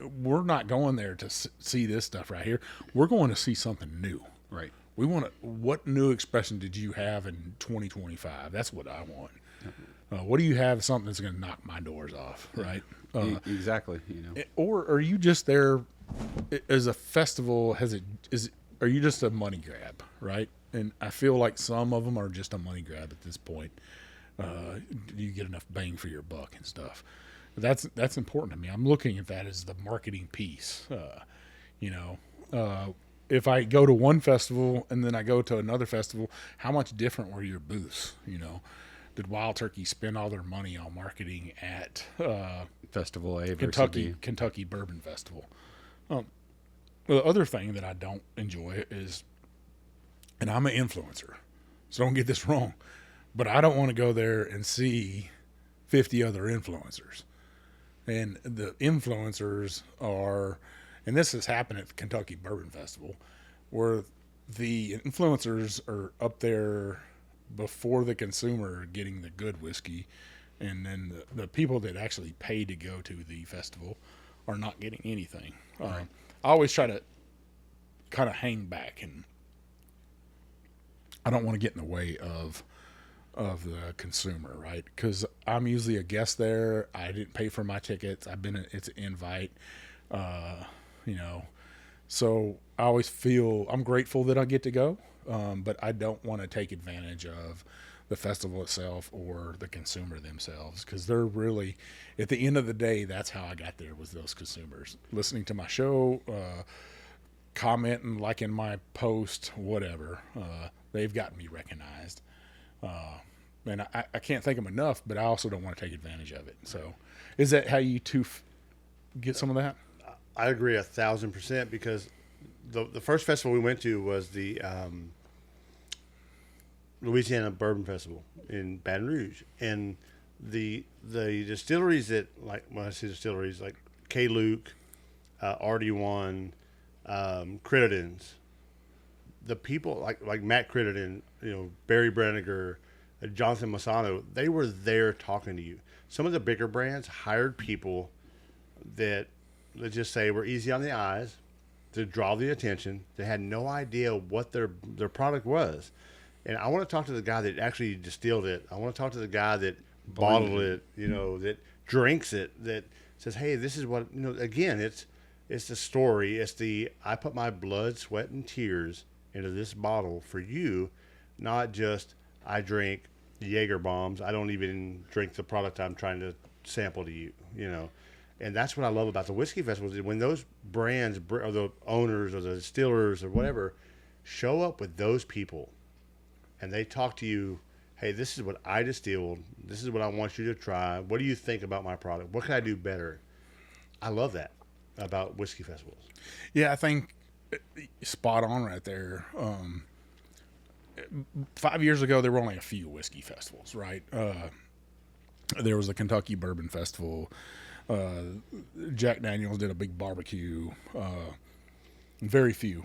we're not going there to see this stuff right here. We're going to see something new. Right. We want to, what new expression did you have in 2025? That's what I want. What do you have, something that's going to knock my doors off, right? Exactly. You know. Or are you just there as a festival? Are you just a money grab, right? And I feel like some of them are just a money grab at this point. Do you get enough bang for your buck and stuff? That's important to me. I'm looking at that as the marketing piece. You know, if I go to one festival and then I go to another festival, how much different were your booths? You know, did Wild Turkey spend all their money on marketing at Festival A versus B. Kentucky Bourbon Festival? The other thing that I don't enjoy is, and I'm an influencer, so don't get this wrong, but I don't want to go there and see 50 other influencers. And the influencers are, and this has happened at the Kentucky Bourbon Festival, where the influencers are up there before the consumer getting the good whiskey, and then the people that actually pay to go to the festival are not getting anything. I always try to kind of hang back, and I don't want to get in the way of the consumer, right? Because I'm usually a guest there. I didn't pay for my tickets. It's an invite, you know. So I always feel I'm grateful that I get to go, but I don't want to take advantage of the festival itself or the consumer themselves, because they're really, at the end of the day, that's how I got there, was those consumers listening to my show, commenting, liking my post, whatever. They've gotten me recognized. And I can't thank them enough, but I also don't want to take advantage of it. So is that how you two get some of that? I agree 1,000%, because the first festival we went to was the Louisiana Bourbon Festival in Baton Rouge, and the distilleries that, like, when I say distilleries, like K. Luke, RD1, Crittendens, the people like Matt Crittenden, you know, Barry Brenniger, Jonathan Massano, they were there talking to you. Some of the bigger brands hired people that, let's just say, were easy on the eyes, to draw the attention. They had no idea what their product was. And I want to talk to the guy that actually distilled it. I want to talk to the guy that bottled it, you know, that drinks it, that says, hey, this is what, you know, again, it's the story. It's I put my blood, sweat, and tears into this bottle for you, not just I drink Jaeger bombs. I don't even drink the product I'm trying to sample to you, you know. And that's what I love about the whiskey festivals, is when those brands, or the owners or the distillers or whatever, show up with those people and they talk to you, hey, this is what I distilled. This is what I want you to try. What do you think about my product? What can I do better? I love that about whiskey festivals. Yeah, I think spot on right there. 5 years ago, there were only a few whiskey festivals, right? There was the Kentucky Bourbon Festival. Jack Daniels did a big barbecue. Very few.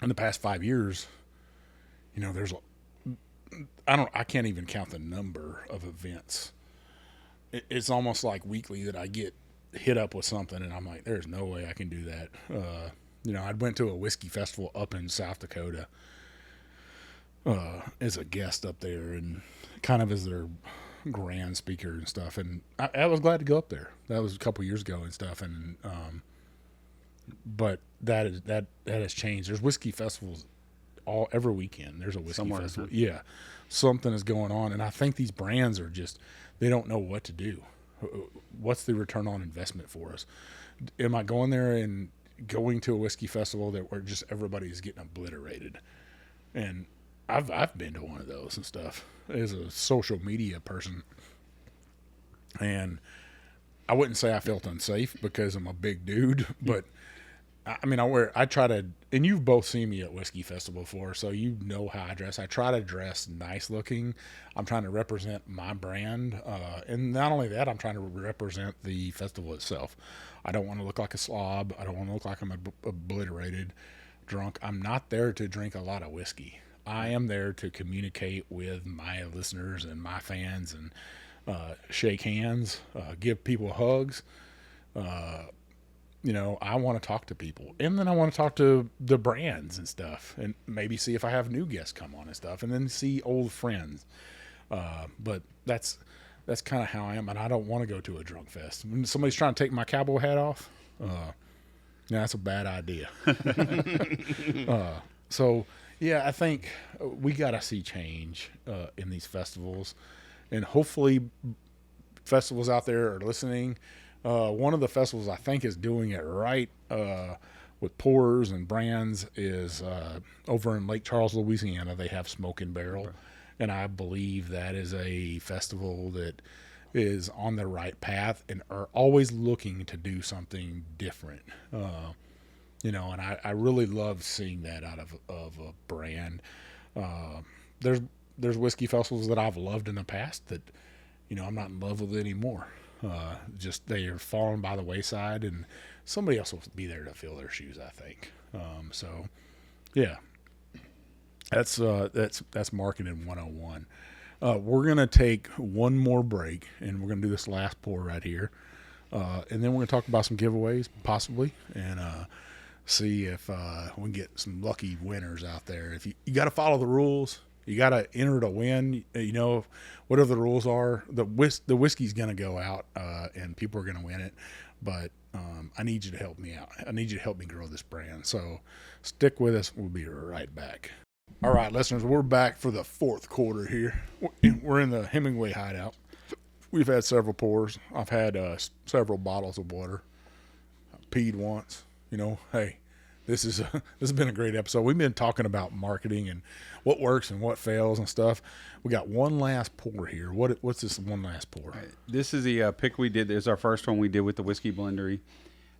In the past 5 years, you know, I can't even count the number of events. It's almost like weekly that I get hit up with something and I'm like, there's no way I can do that. You know, I went to a whiskey festival up in South Dakota as a guest up there, and kind of as their grand speaker and stuff. And I was glad to go up there. That was a couple years ago and stuff. And, but that has changed. There's whiskey festivals every weekend. There's a whiskey Somewhere, festival. huh? Yeah, something is going on, and I think these brands are just they don't know what to do. What's the return on investment for us? Am I going there and going to a whiskey festival where just everybody's getting obliterated? And I've been to one of those and stuff as a social media person, and I wouldn't say I felt unsafe because I'm a big dude, but I mean, I try to, and you've both seen me at whiskey festival before, so you know how I dress. I try to dress nice looking. I'm trying to represent my brand, and not only that, I'm trying to represent the festival itself. I don't want to look like a slob. I don't want to look like I'm obliterated, drunk. I'm not there to drink a lot of whiskey. I am there to communicate with my listeners and my fans and shake hands, give people hugs. I want to talk to people, and then I want to talk to the brands and stuff, and maybe see if I have new guests come on and stuff, and then see old friends. But that's kind of how I am, and I don't want to go to a drunk fest. When somebody's trying to take my cowboy hat off, that's a bad idea. So yeah, I think we got to see change in these festivals, and hopefully festivals out there are listening. One of the festivals I think is doing it right with pourers and brands is over in Lake Charles, Louisiana. They have Smoke and Barrel, okay. And I believe that is a festival that is on the right path and are always looking to do something different. And I really love seeing that out of a brand. There's whiskey festivals that I've loved in the past that I'm not in love with anymore. Just they are falling by the wayside, and somebody else will be there to fill their shoes, I think. So yeah, that's marketing 101. We're going to take one more break, and we're going to do this last pour right here. And then we're going to talk about some giveaways possibly, and see if we can get some lucky winners out there. If you got to follow the rules. You got to enter to win. Whatever the rules are, the whiskey's going to go out, and people are going to win it. But I need you to help me out. I need you to help me grow this brand. So stick with us. We'll be right back. All right, listeners, we're back for the fourth quarter here. We're in the Hemingway Hideout. We've had several pours. I've had several bottles of water. I peed once. Hey. This has been a great episode. We've been talking about marketing and what works and what fails and stuff. We got one last pour here. What's this one last pour? This is the pick we did. This is our first one we did with the Whiskey Blendery.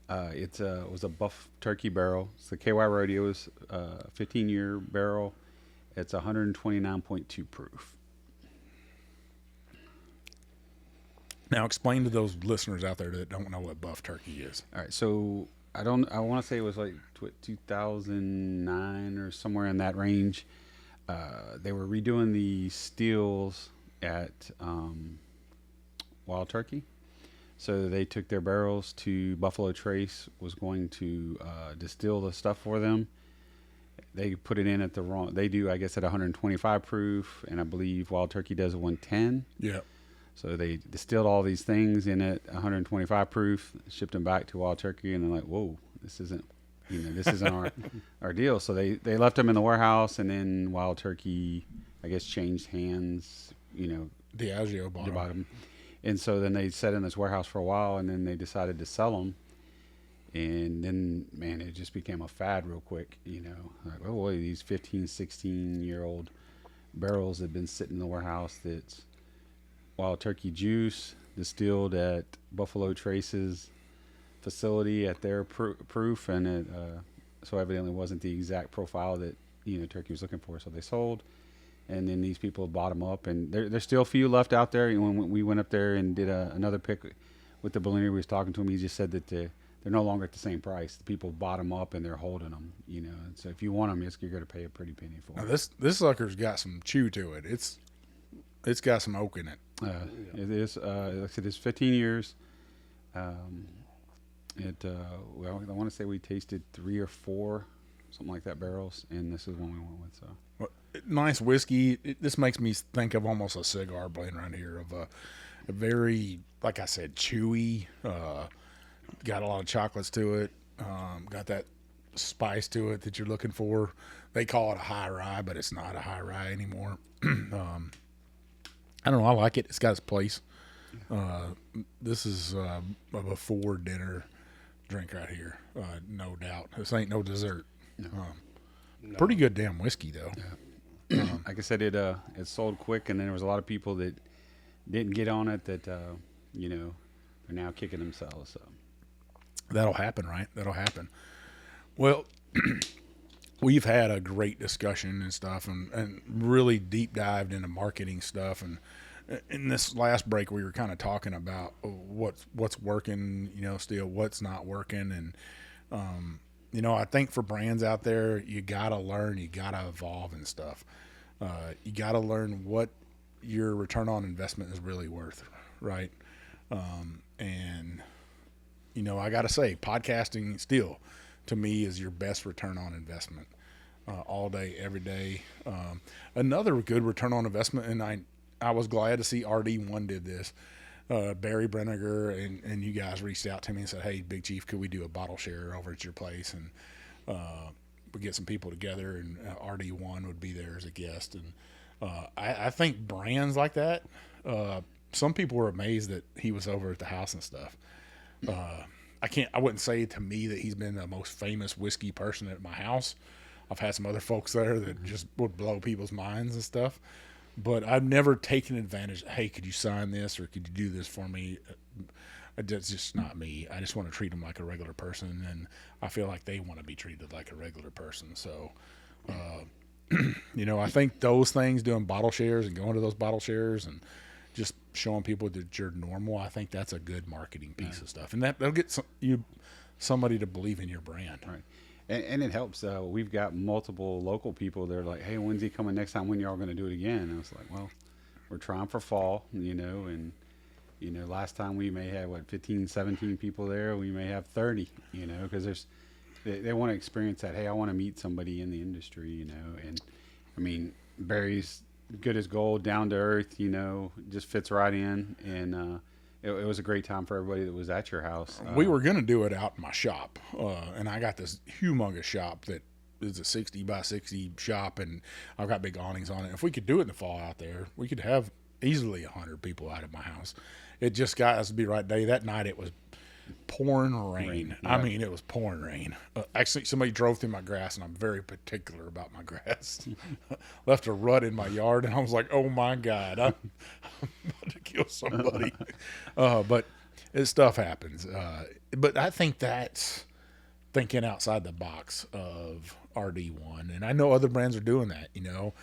It was a buff turkey barrel. It's the KY Rodeo's 15-year barrel. It's 129.2 proof. Now explain to those listeners out there that don't know what buff turkey is. All right, so I want to say it was like 2009 or somewhere in that range. They were redoing the stills at Wild Turkey. So they took their barrels to Buffalo Trace, was going to distill the stuff for them. They put it in at the wrong, they do, I guess, at 125 proof, and I believe Wild Turkey does 110. Yeah. So they distilled all these things in at 125 proof, shipped them back to Wild Turkey, and they're like, whoa, this isn't our deal. So they left them in the warehouse, and then Wild Turkey, I guess, changed hands, Diageo bought them. And so then they sat in this warehouse for a while, and then they decided to sell them. And then, man, it just became a fad real quick, Like, oh, boy, these 15, 16-year-old barrels have been sitting in the warehouse that's Wild Turkey juice distilled at Buffalo Trace's facility at their proof, and it so evidently wasn't the exact profile that Turkey was looking for. So they sold, and then these people bought them up, and there's still a few left out there. When we went up there and did another pick with the Bellini, we was talking to him. He just said that they're no longer at the same price. The people bought them up and they're holding them. And so if you want them, you're going to pay a pretty penny for them. Now this sucker's got some chew to it. It's got some oak in it. It is, like I said, it's 15 years. I want to say we tasted 3 or 4, something like that, barrels, and this is one we went with. So nice whiskey. This makes me think of almost a cigar blend right here of a very, like I said, chewy. Got a lot of chocolates to it. Got that spice to it that you're looking for. They call it a high rye, but it's not a high rye anymore. I don't know. I like it. It's got its place. This is a before dinner drink right here, no doubt. This ain't no dessert. No. Pretty good damn whiskey though. Like I said, it sold quick, and then there was a lot of people that didn't get on it that you know, are now kicking themselves. So That'll happen, right? That'll happen. Well, we've had a great discussion and stuff, and really deep dived into marketing stuff. And in this last break, we were kind of talking about what's working, you know, still what's not working, and you know, I think for brands out there, you gotta learn, you gotta evolve and stuff. You gotta learn what your return on investment is really worth, right? And you know, I gotta say, podcasting still, to me, is your best return on investment. All day, every day. Another good return on investment, and I was glad to see RD1 did this. Barry Brenniger and you guys reached out to me and said, "Hey, Big Chief, could we do a bottle share over at your place?" And we get some people together, and RD1 would be there as a guest. And I think brands like that, some people were amazed that he was over at the house and stuff. I wouldn't say to me that he's been the most famous whiskey person at my house. I've had some other folks there that just would blow people's minds and stuff. But I've never taken advantage. Hey, could you sign this, or could you do this for me? That's just not me. I just want to treat them like a regular person, and I feel like they want to be treated like a regular person. So, you know, I think those things, doing bottle shares and going to those bottle shares and just showing people that you're normal, I think that's a good marketing piece of stuff, and that'll get somebody to believe in your brand. right, and it helps. We've got multiple local people. They're like, "Hey, when's he coming next time? When y'all going to do it again?" And I was like, "Well, we're trying for fall, you know, and you know, last time we may have 15, 17 people there. We may have 30, you know, because they want to experience that. Hey, I want to meet somebody in the industry, you know, and I mean, Barry's good as gold, down to earth, you know, just fits right in, and it was a great time for everybody that was at your house. We were going to do it out in my shop, and I got this humongous shop that is a 60 by 60 shop, and I've got big awnings on it. If we could do it in the fall out there, we could have easily 100 people out of my house. It just got us to be right day. That night it was pouring rain. Yeah. I mean, it was pouring rain. Actually, somebody drove through my grass, and I'm very particular about my grass. Left a rut in my yard, and I was like, "Oh my God, I'm about to kill somebody." But stuff happens. But I think that's thinking outside the box of RD1, and I know other brands are doing that. You know,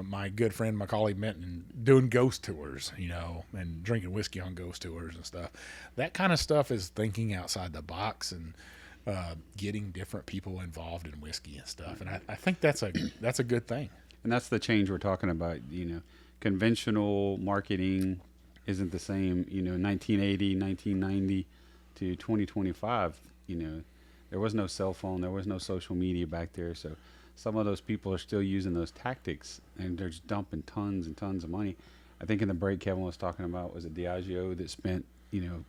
my good friend, my colleague Menton, doing ghost tours, you know, and drinking whiskey on ghost tours and stuff. That kind of stuff is thinking outside the box and getting different people involved in whiskey and stuff. And I think that's a good thing. And that's the change we're talking about. You know, conventional marketing isn't the same, you know, 1980, 1990 to 2025. You know, there was no cell phone, there was no social media back there. So some of those people are still using those tactics, and they're just dumping tons and tons of money. I think in the break Kevin was talking about was a Diageo that spent, you know,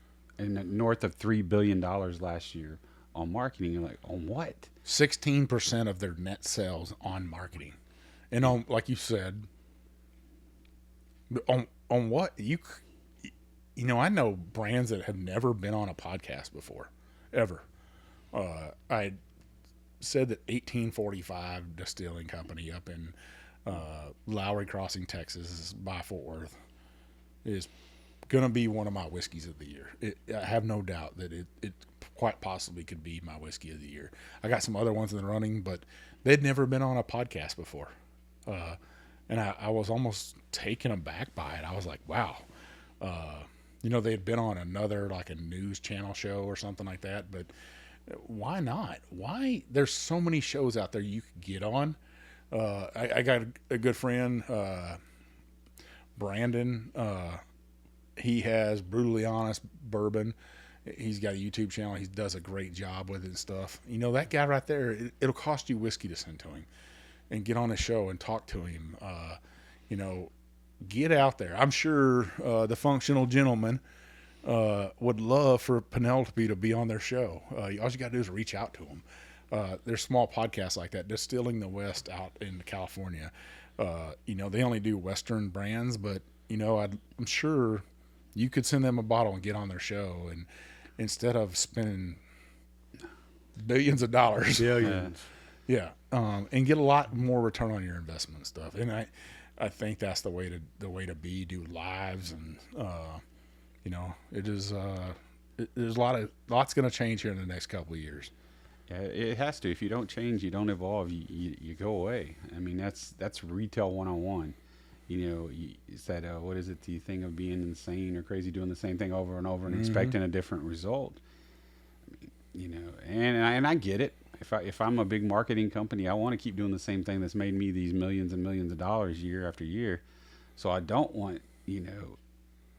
north of $3 billion last year on marketing. You're like, on what? 16% of their net sales on marketing. And on, like you said, on what? You know, I know brands that have never been on a podcast before, ever. I said that 1845 Distilling Company up in Lowry Crossing, Texas, by Fort Worth, is going to be one of my whiskeys of the year. I have no doubt that it quite possibly could be my whiskey of the year. I got some other ones in the running, but they'd never been on a podcast before. And I was almost taken aback by it. I was like, wow. You know, they'd been on another, like a news channel show or something like that, but why not? Why? There's so many shows out there you could get on. I got a good friend, Brandon. He has Brutally Honest Bourbon. He's got a YouTube channel. He does a great job with it and stuff. You know, that guy right there, it'll cost you whiskey to send to him and get on a show and talk to him. You know, get out there. I'm sure the Functional Gentleman would love for Penelope to be on their show. All you got to do is reach out to them. there's small podcasts like that, Distilling the West out in California. They only do Western brands, but I'm sure you could send them a bottle and get on their show, and instead of spending billions of dollars, Billions. And get a lot more return on your investment and stuff. And I think that's the way to be. Do lives, and it is. There's lots going to change here in the next couple of years. Yeah, it has to. If you don't change, you don't evolve. You go away. I mean, that's retail 101. It's that what is it? The thing of being insane or crazy, doing the same thing over and over and expecting a different result. And I get it. If I'm a big marketing company, I want to keep doing the same thing that's made me these millions and millions of dollars year after year. So I don't want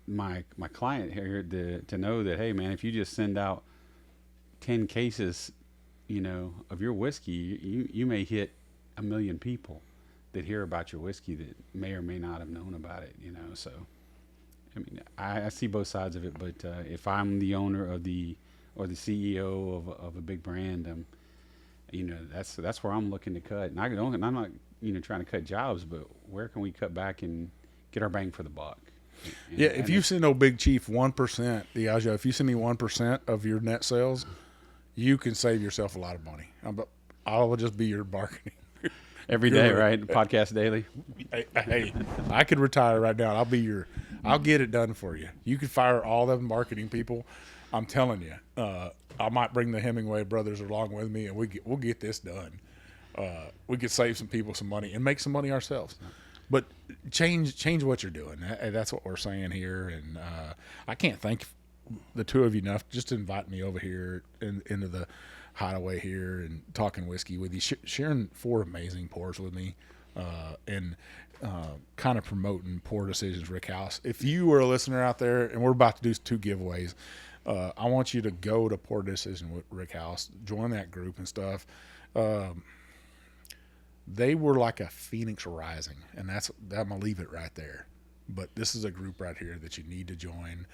my client here to know that, hey man, if you just send out 10 cases of your whiskey, you may hit 1 million people that hear about your whiskey that may or may not have known about it. So I mean, I see both sides of it, but if I'm the owner of or the CEO of a big brand, that's where I'm looking to cut. And I'm not trying to cut jobs, but where can we cut back and get our bang for the buck? If you send old Big Chief 1%, Diageo, if you send me 1% of your net sales, you can save yourself a lot of money. I'll just be your marketing. Every day, right? Podcast daily. Hey, I could retire right now. I'll get it done for you. You could fire all the marketing people. I'm telling you, I might bring the Hemingway brothers along with me, and we'll get this done. We could save some people some money and make some money ourselves. But change what you're doing. That's what we're saying here. And I can't thank the two of you enough just to invite me over here into the hideaway here and talking whiskey with you, sharing 4 amazing pours with me, and kind of promoting Pour Decisions Rick House. If you are a listener out there, and we're about to do 2 giveaways, I want you to go to Pour Decision with Rick House, join that group and stuff. They were like a phoenix rising, and I'm gonna leave it right there. But this is a group right here that you need to join.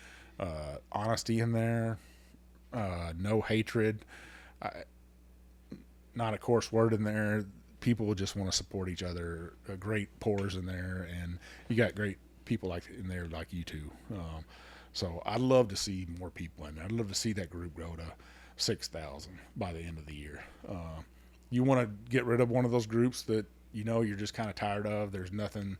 Honesty in there, no hatred, not a coarse word in there. People just want to support each other. Great pours in there, and you got great people in there like you two. So I'd love to see more people in there. I'd love to see that group grow to 6,000 by the end of the year. You want to get rid of one of those groups that you're just kind of tired of. There's nothing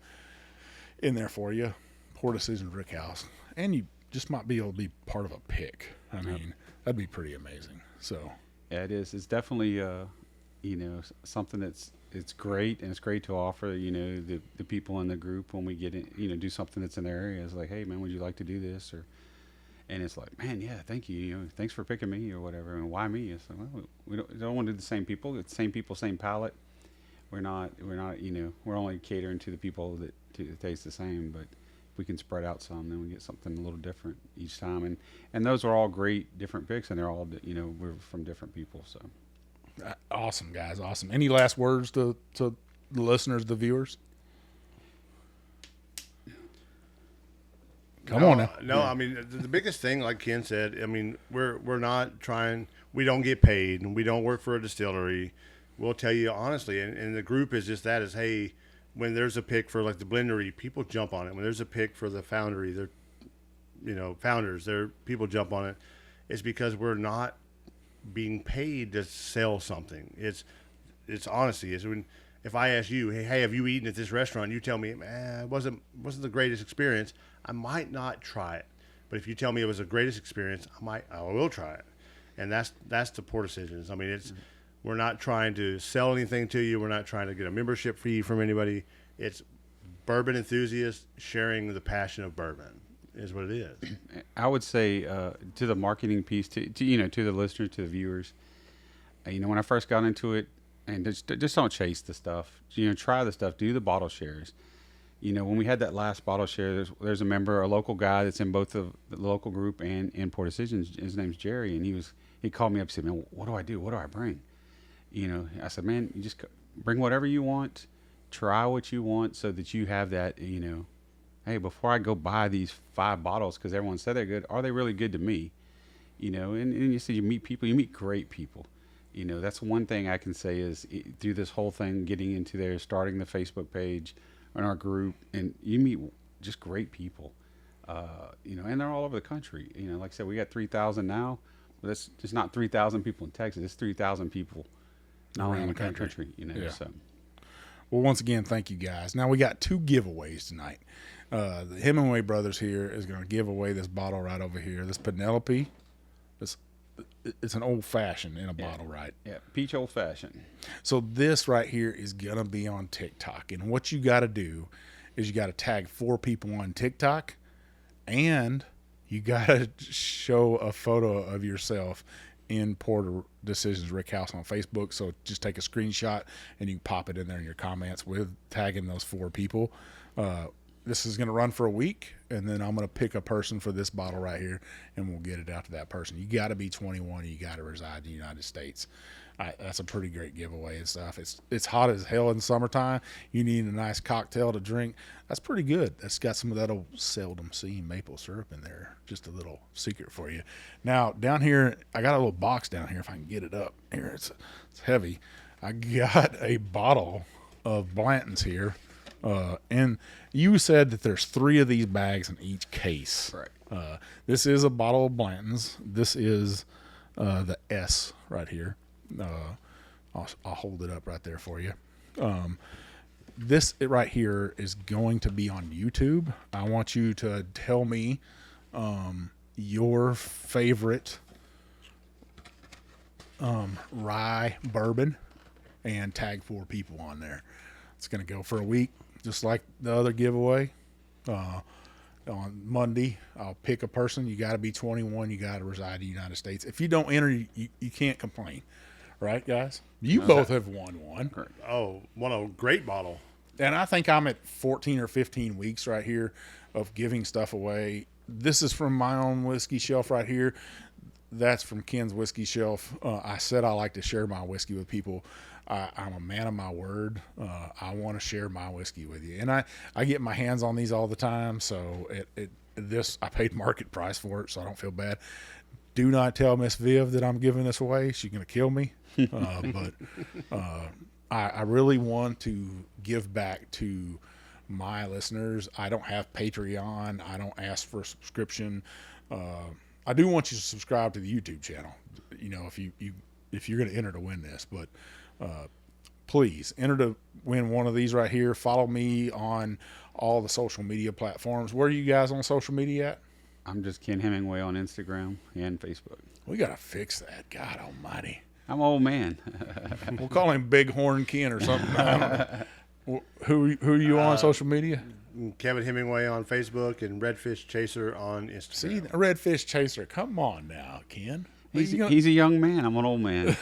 in there for you. Pour Decisions Rick House, and you just might be able to be part of a pick. I mean, that'd be pretty amazing. So yeah, it is. It's definitely something it's great, and it's great to offer the people in the group when we get in, do something that's in their area. It's like, hey man, would you like to do this? And it's like, man, yeah, thank you. Thanks for picking me or whatever. And why me? It's like, well, we don't want to do the same people. It's the same people, same palate. We're not. We're only catering to the people that taste the same. But if we can spread out some, then we get something a little different each time. And those are all great different picks, and they're all we're from different people. So awesome, guys, awesome. Any last words to the listeners, the viewers? Come on now. No, I mean, the biggest thing, like Ken said, I mean, we're not trying, we don't get paid, and we don't work for a distillery. We'll tell you honestly, and the group is just that, is, hey, when there's a pick for like the blendery, people jump on it. When there's a pick for the foundry, founders, people jump on it. It's because we're not being paid to sell something. It's honesty. It's when, if I ask you, hey, have you eaten at this restaurant? You tell me, it wasn't the greatest experience. I might not try it, but if you tell me it was the greatest experience, I will try it. And that's the Pour Decisions. I mean, we're not trying to sell anything to you. We're not trying to get a membership fee from anybody. It's bourbon enthusiasts sharing the passion of bourbon is what it is. I would say to the marketing piece, to the listeners, to the viewers, when I first got into it, and just don't chase the stuff. Try the stuff. Do the bottle shares. When we had that last bottle share, there's a member, a local guy that's in both the local group and in Pour Decisions. His name's Jerry, and he called me up and said, man, what do I do? What do I bring? I said, man, you just bring whatever you want. Try what you want so that you have that, hey, before I go buy these 5 bottles because everyone said they're good, are they really good to me? And you said you meet people, you meet great people. You know, that's one thing I can say is through this whole thing, getting into there, starting the Facebook page and our group, and you meet just great people, you know, and they're all over the country. You know, like I said, we got 3,000 now, but that's just not 3,000 people in Texas. It's 3,000 people not only in the country, you know, Yeah. so. Well, once again, thank you guys. Now we got 2 giveaways tonight. The Hemingway brothers here is going to give away this bottle right over here. This Penelope. It's an old fashioned in a bottle, right? Yeah, peach old fashioned. So this right here is going to be on TikTok. And what you got to do is you got to tag 4 people on TikTok, and you got to show a photo of yourself in Porter Decisions Rick House on Facebook. So just take a screenshot and you can pop it in there in your comments with tagging those 4 people. This is going to run for a week, and then I'm going to pick a person for this bottle right here, and we'll get it out to that person. You got to be 21. You got to reside in the United States. That's a pretty great giveaway and stuff. It's hot as hell in the summertime. You need a nice cocktail to drink. That's pretty good. That's got some of that old seldom seen maple syrup in there. Just a little secret for you. Now, down here, I got a little box down here if I can get it up. Here, it's heavy. I got a bottle of Blanton's here. And you said that there's 3 of these bags in each case. Right. This is a bottle of Blanton's. This is the S right here. I'll hold it up right there for you. This right here is going to be on YouTube. I want you to tell me your favorite rye bourbon and tag 4 people on there. It's going to go for a week, just like the other giveaway. On Monday, I'll pick a person. You got to be 21. You got to reside in the United States. If you don't enter, you can't complain. Right, guys? You both have won one. Correct. Oh, what a great bottle. And I think I'm at 14 or 15 weeks right here of giving stuff away. This is from my own whiskey shelf right here. That's from Ken's whiskey shelf. I said I like to share my whiskey with people. I'm a man of my word. I want to share my whiskey with you. And I get my hands on these all the time. So I paid market price for it, so I don't feel bad. Do not tell Miss Viv that I'm giving this away. She's going to kill me. But I really want to give back to my listeners. I don't have Patreon. I don't ask for a subscription. I do want you to subscribe to the YouTube channel. You know, if you're going to enter to win this, but please enter to win one of these right here. Follow me on all the social media platforms. Where are you guys on social media at? I'm just Ken Hemingway on Instagram and Facebook. We got to fix that. God almighty. I'm an old man. We'll call him Bighorn Ken or something. I don't know. Who are you on social media? Kevin Hemingway on Facebook and Redfish Chaser on Instagram. See, the Redfish Chaser. Come on now, Ken. He's a young man. I'm an old man.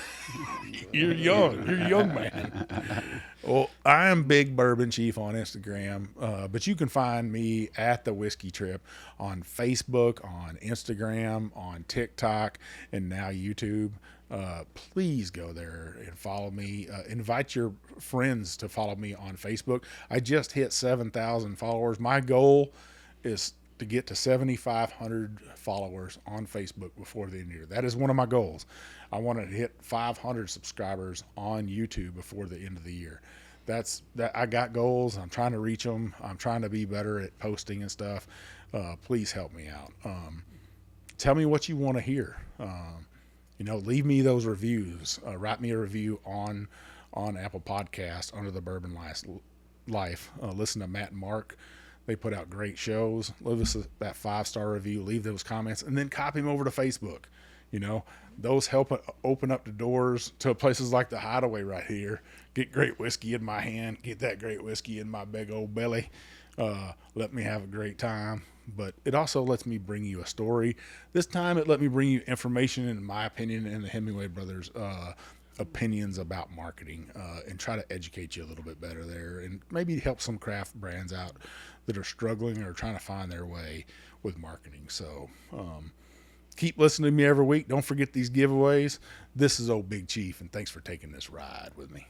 You're young. You're a young man. Well, I am Big Bourbon Chief on Instagram, but you can find me at the Whiskey Trip on Facebook, on Instagram, on TikTok, and now YouTube. Please go there and follow me. Invite your friends to follow me on Facebook. I just hit 7,000 followers. My goal is to get to 7,500 followers on Facebook before the end of the year. That is one of my goals. I want to hit 500 subscribers on YouTube before the end of the year. That I got goals. I'm trying to reach them. I'm trying to be better at posting and stuff. Please help me out. Tell me what you want to hear. Leave me those reviews. Write me a review on Apple Podcasts under the Bourbon Life. Listen to Matt and Mark. They put out great shows. Leave us that 5-star review. Leave those comments, and then copy them over to Facebook. Those help open up the doors to places like the Hideaway right here. Get great whiskey in my hand. Get that great whiskey in my big old belly. Let me have a great time. But it also lets me bring you a story. This time it let me bring you information, in my opinion, and the Hemingway brothers' opinions about marketing, and try to educate you a little bit better there, and maybe help some craft brands out that are struggling or trying to find their way with marketing. So keep listening to me every week. Don't forget these giveaways. This is Old Big Chief, and thanks for taking this ride with me.